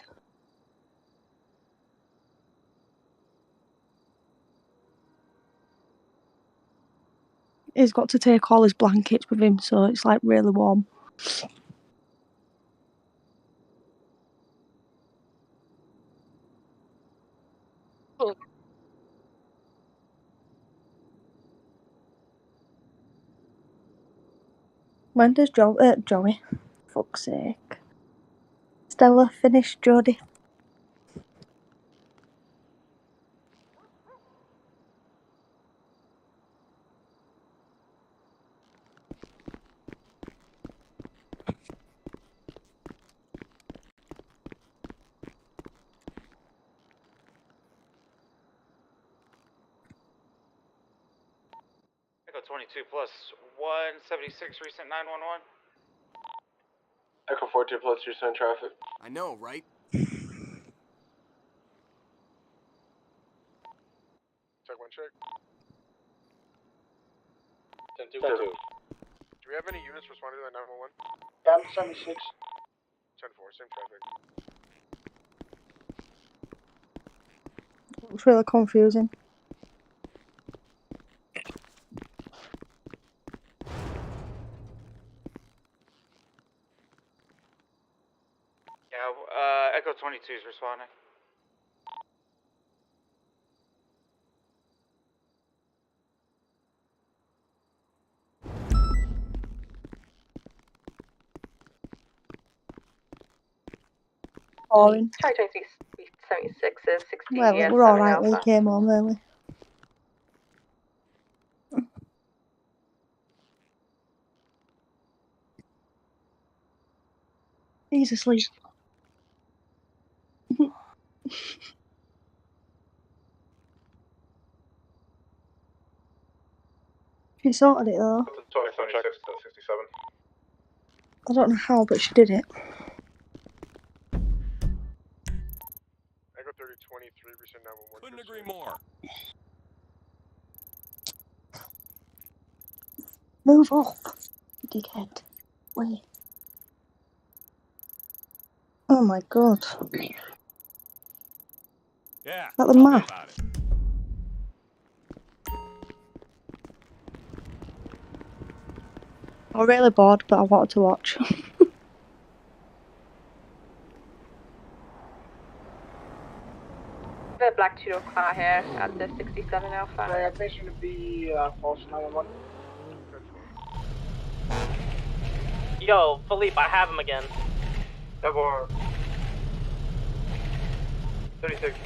He's got to take all his blankets with him, so it's like really warm. When does Joey? Fuck's sake. Stella finish, Jodie. Echo 22 plus 176 recent 911. Echo 42 plus 2 in traffic. I know, right? Check one check. 10-2. Do we have any units responding to that 911? Yeah, I'm 76. 10-4, same traffic. It's really confusing. Yeah, Echo 22 is responding. Boring. Charlie 76 is 60. Well, yes, we're 7 alright, we Alpha. came home early. He's asleep. She sorted it though. 26 to 67. I don't know how, but she did it. Echo 3023, resend 911. Couldn't agree more. Move up, dickhead. Wait. Oh my god. Yeah. Is that the tell me map? about it. I'm really bored, but I wanted to watch. The black Tudor car here at the 67 Alpha. Sorry, I think it's going to be false 911. Yo, Philippe, I have him again. Telvara 36.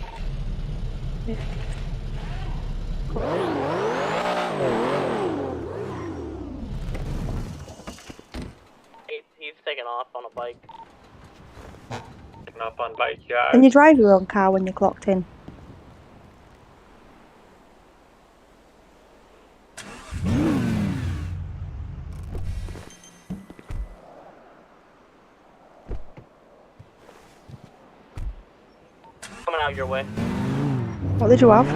He's taking off on a bike. Taking off on bike, yeah. Can you drive your own car when you're clocked in? Coming out your way. What did you have?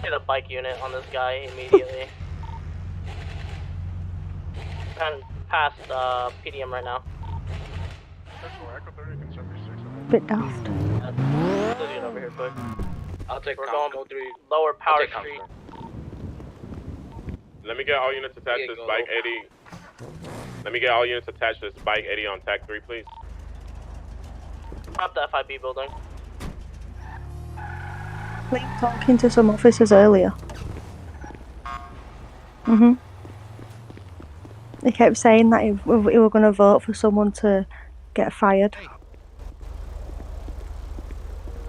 Hit a bike unit on this guy immediately. And past PDM right now. Echo 30 and 76. Bit daft. Let's get over here quick. I'll take We're Comp. going through Lower Power Street. Let me get all units attached to this bike 80. Let me get all units attached to this bike 80 on TAC 3, please. Up the FIB building. Like talking to some officers earlier. They kept saying that we were going to vote for someone to get fired. Hey.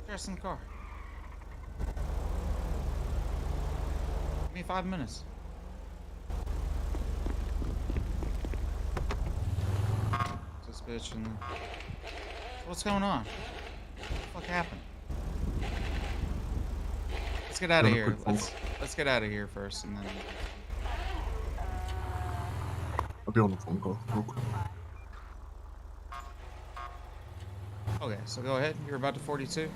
There's in the car. Give me 5 minutes. This bitch and what's going on? What the fuck happened? Let's get out of here. Let's get out of here first, and then. I'll be on the phone call real quick. Okay, so go ahead. You're about to 42.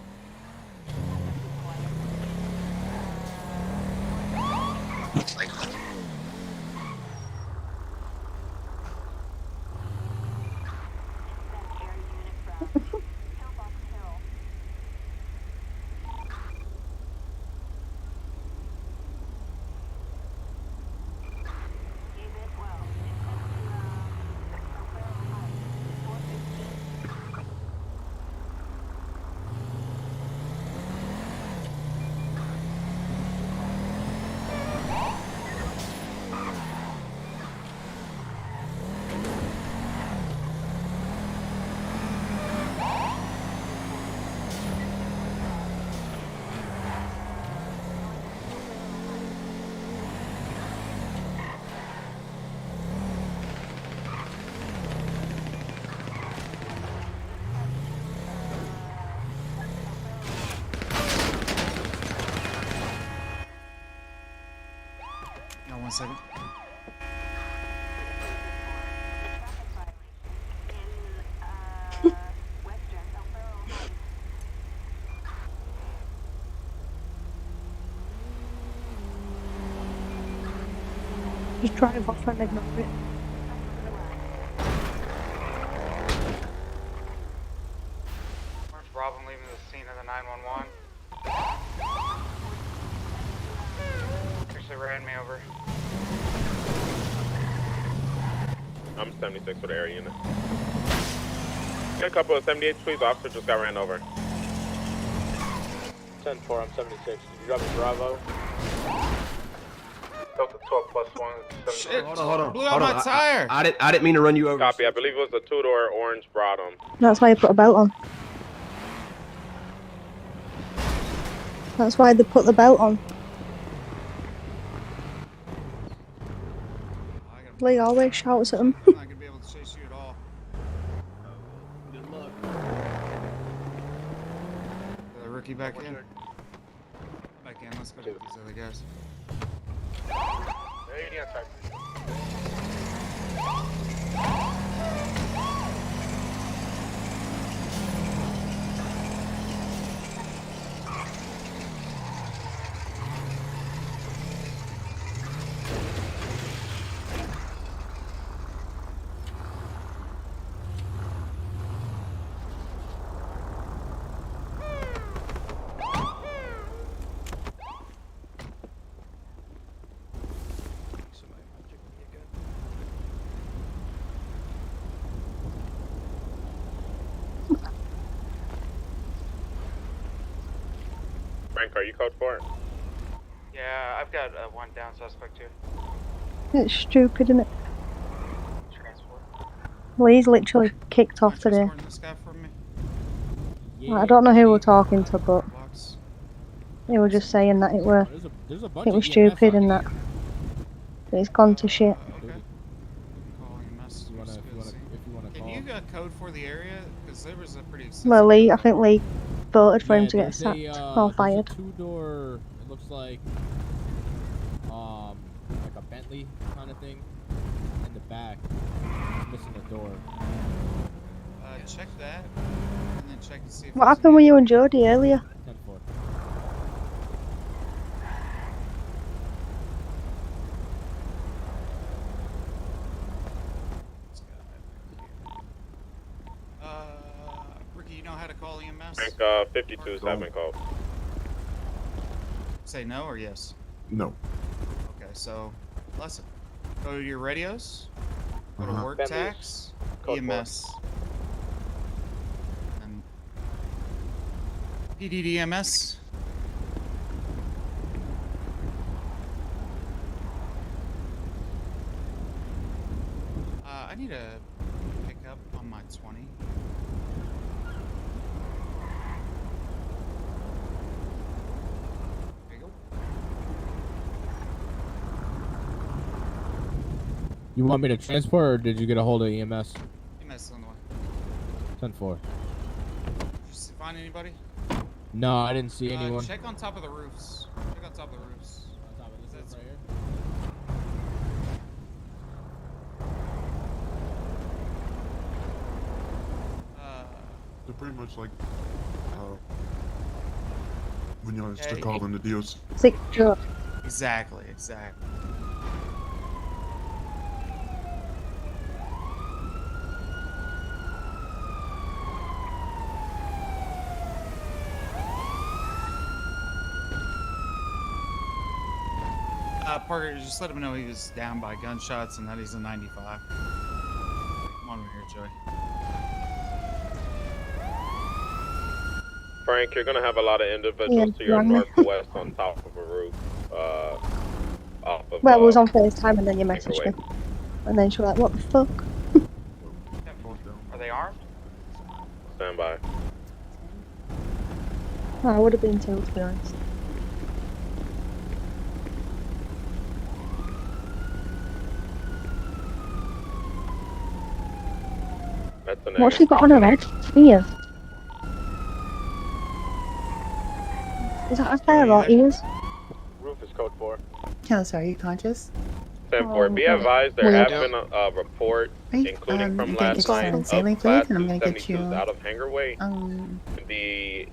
Now, 1 second. Just drive off and ignore it. Orange Bravo leaving the scene of the 911. Actually ran me over. I'm 76 for the area unit. Get a couple of 78, please. Officer just got ran over. 10-4, I'm 76. Did you drop a Bravo? Delta 12 plus 1. Shit. Hold on. Blew out my tire. I didn't mean to run you over. Copy. I believe it was a two-door orange Bravo. That's why you put a belt on. That's why they put the belt on. Lee always shouts at them. I'm not gonna be able to chase you at all. Good luck. The rookie back in. Back in. Let's go get these other guys. 80 on time. Frank, are you code 4? Yeah, I've got one down suspect too. It's stupid, isn't it? Transport. Lee's literally kicked off today. Transporting this guy for me. I don't know who we're talking to, but Box. they were just saying that it were. There's a bunch It was of EMF stupid on and that. But it's gone to shit. Okay. Calling mess. If you wanna Can call. you code for the area? Because there was a pretty extensive. Well, Lee, I think Lee voted for him to get there's sacked a, or fired. There's a two-door. It looks like a Bentley kind of thing in the back. It's missing a door. Check that, and then check and see if What there's happened with you and Jody earlier? 10-4. Ricky, you know how to call EMS? Frank, 52 7 call. Say no or yes? No. Okay, so lesson. Go to your radios. Go to work Bentley's tax. code EMS. And PDDMS. I need a pickup on my 20. There you go. You want me to transport, or did you get a hold of EMS? EMS on the way. 10-4. Did you find anybody? No, I didn't see anyone. Check on top of the roofs. Check on top of the roofs. On top of this roof right here? They're pretty much like when you used to Hey. call them the deals. Sick job. Exactly. Parker, just let him know he was down by gunshots and that he's a 95. Come on over here, Joey. Frank, you're gonna have a lot of individuals to your northwest on top of a roof. Off of. Well, it was on FaceTime and then you messaged me. Anchorway. And then she was like, what the fuck? Are they armed? Stand by. I would have been too, to be honest. That's the What's she got on her head? Ears? Is that a pair or ears? Roof is code 4. Kelsey, are you conscious? 10-4. Be advised, there have been a report, including from you can last get night, you of sailing, class please, and I'm gonna get you 272s out of Hangarway. The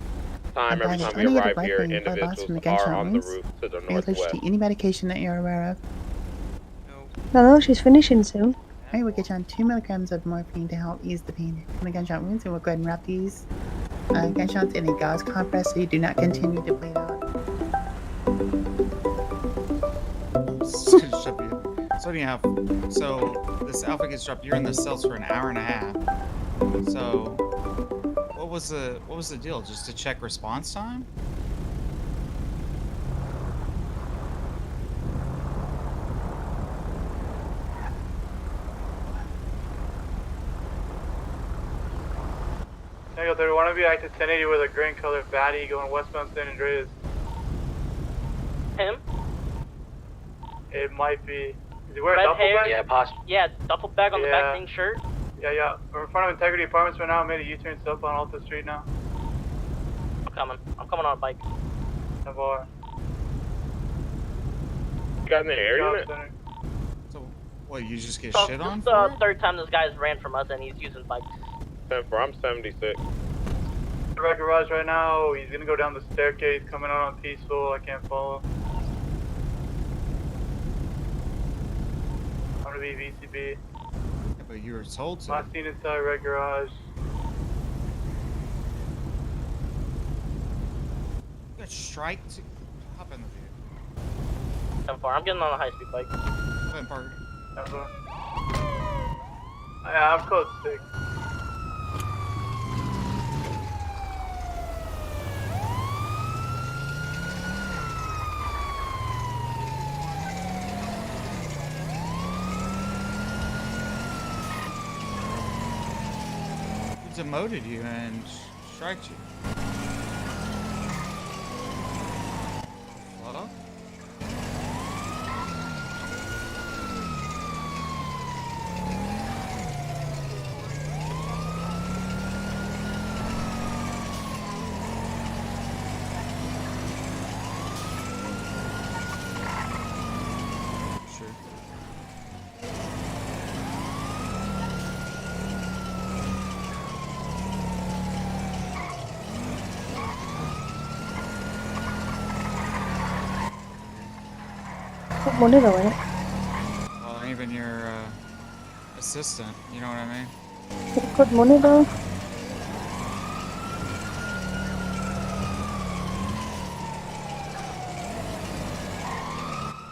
time every time we I need a arrive black here, ring by Boston individuals gunshot are on the wounds. roof to the Are you allergic northwest. to any medication that you're aware of? No. No, she's finishing soon. Alright, we'll get you on 2 milligrams of morphine to help ease the pain from the gunshot wounds, and we'll go ahead and wrap these gunshots in a gauze compress so you do not continue to bleed out. So anyhow, so this alpha gets dropped. You're in the cells for an hour and a half. So what was the deal? Just to check response time? Tango 31 of you, active 1080 with a green colored baddie going westbound San Andreas. Him? It might be. Is he wearing Red a duffel hair? bag? Yeah, possibly. Yeah, duffel bag on the back, Yeah. green shirt. Yeah. We're in front of Integrity Apartments right now. Made a U-turn south on Alta Street now. I'm coming on a bike. Telvara. You got in the air unit? So what? You just get So shit this on? is the third time this guy's ran from us and he's using bikes. 10-4, I'm 76. Red garage right now. He's gonna go down the staircase, coming out on Peaceful. I can't follow. I'm gonna be VCB. Yeah, but you were told to. Last seen inside red garage. You got strike to hop in the vehicle. 10-4, I'm getting on a high-speed bike. Go ahead, Parker. Yeah, I'm code 6. Who demoted you and striked you? Hello? Sure. Good money though, innit? Well, even your assistant, you know what I mean? Good money though.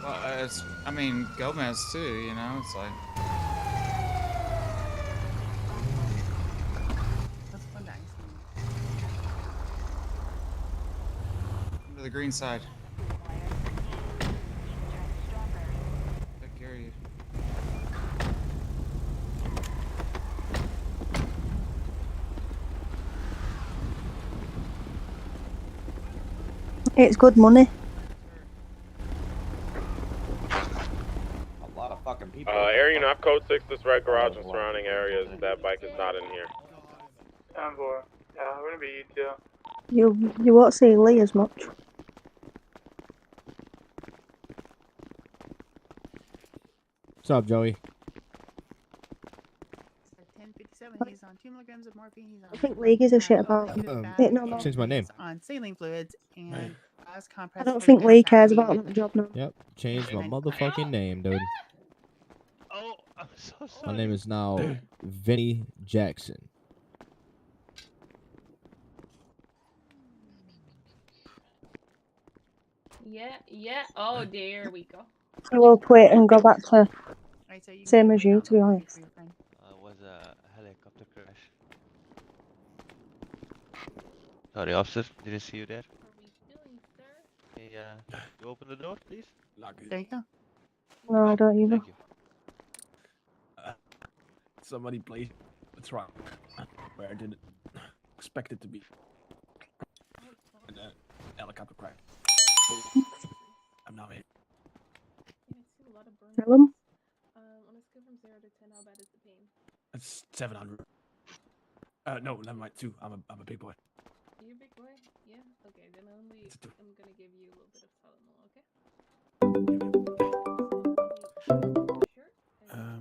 Well, I mean, Gomez too, you know, it's like. Let's go nice. Come to the green side. Take care of you. It's good money. A lot of fucking people. Air unit, I've code 6, this red garage and surrounding areas. That bike is not in here. 10-4. Yeah, we're gonna be ETL. You won't see Lee as much. What's up, Joey? 1057. He's on 2 milligrams of morphine. He's on. I think Lee gives a shit about it no more. Change my name. On saline fluids and gauze compress. I don't for think Lee gunshot cares wounds. about that job now. Yep, change my motherfucking name, dude. Oh, I'm so sorry. My name is now Vinny Jackson. Yeah. Oh, there we go. I will quit and go back to Right, so you can same get as laid you, on to be the body honest. for your friend. Was a helicopter crash. Sorry, officer. Didn't see you there. Hey, you open the door, please? There you go. No, I don't either. Thank you. Somebody play. What's wrong? Where I didn't expect it to be. And, helicopter crash. I'm not here. Tell him. On a scale from 0 to 10, how bad is the pain? It's 700. No, never mind. 2. I'm a big boy. You're a big boy? Yeah? Okay, then I'm gonna give you a little bit of Tylenol, okay?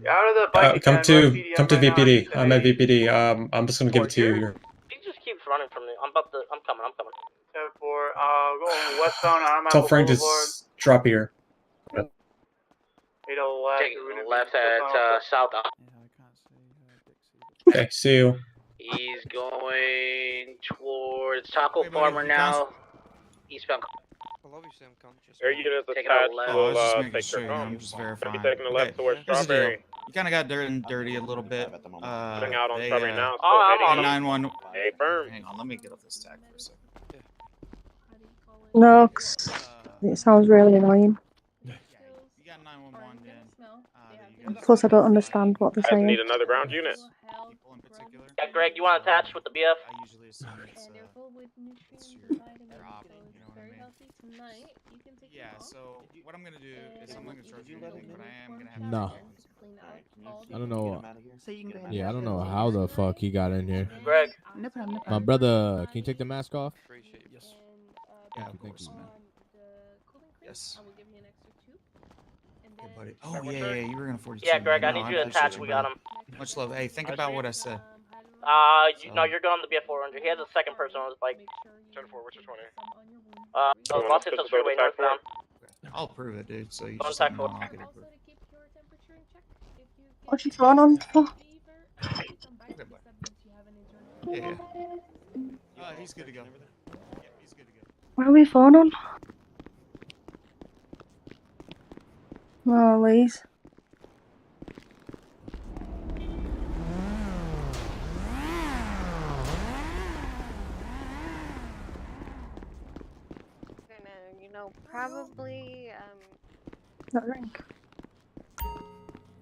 Out of the bike Come again, to North PDM right now, VPD. active I'm at 1080. VPD. I'm just gonna give it to you here. He just keeps running from me. I'm coming. 10-4. Going westbound on Tell Apple Frank to Boulevard. drop here. Taking left at south. Okay, see you. He's going towards Taco Farmer now. Eastbound. Air units Taking a attached left. Oh, I was just will making take sure. their You know, comms. I'm just Gonna verifying. be taking the left towards Here's the deal. Strawberry. You kind of got dirty a little bit. Putting out on They, Strawberry now. So I'm on heading him. 911. Hey, firm. Hang on, let me get off this tag for a second. No, 'cause it sounds really annoying. You got 911 in. Plus, I don't understand what they're I saying. need another ground unit. People in particular. Yeah, Greg, you want to attach with the BF? I usually assume it's your op, you know what I mean? Yeah, so what I'm gonna do is I'm not gonna charge you anything, but I am gonna have No. to I don't know. So you can go ahead and Yeah, I grab don't know those how here. the fuck he got in here. Greg. No problem, no My problem. brother, can you take the mask off? Yes. Yeah, of course, man. Yes. Hey, buddy. Oh, yeah, you were gonna 42. Yeah, Greg, I No, need you to appreciate attach. you, We got brother. him. Much love. Hey, think about what I said. No, you're going on the BF 400. He has a second person on his bike. 10-4, which is 20. Los Santos Freeway northbound. I'll prove it, dude. So you Don't just let attack me know for and I'll get it approved. What's your phone on for? Okay, bye. Yeah. He's good to go. Yeah, he's good to go. Why are we phone on? Oh, Liz. Probably, Not ring.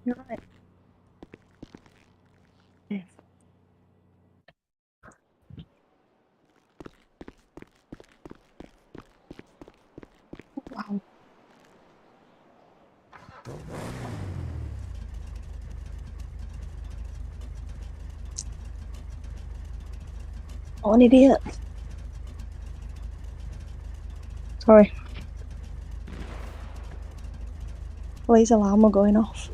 You're right. Yeah. Wow. What an idiot. Sorry. Police alarm are going off.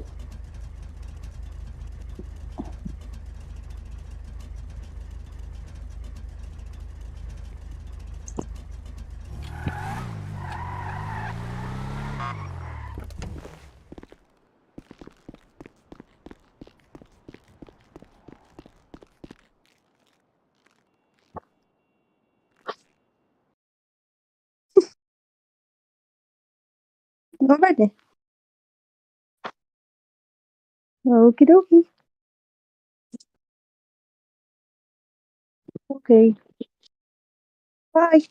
Not ready. Okie dokie. Okay. Bye.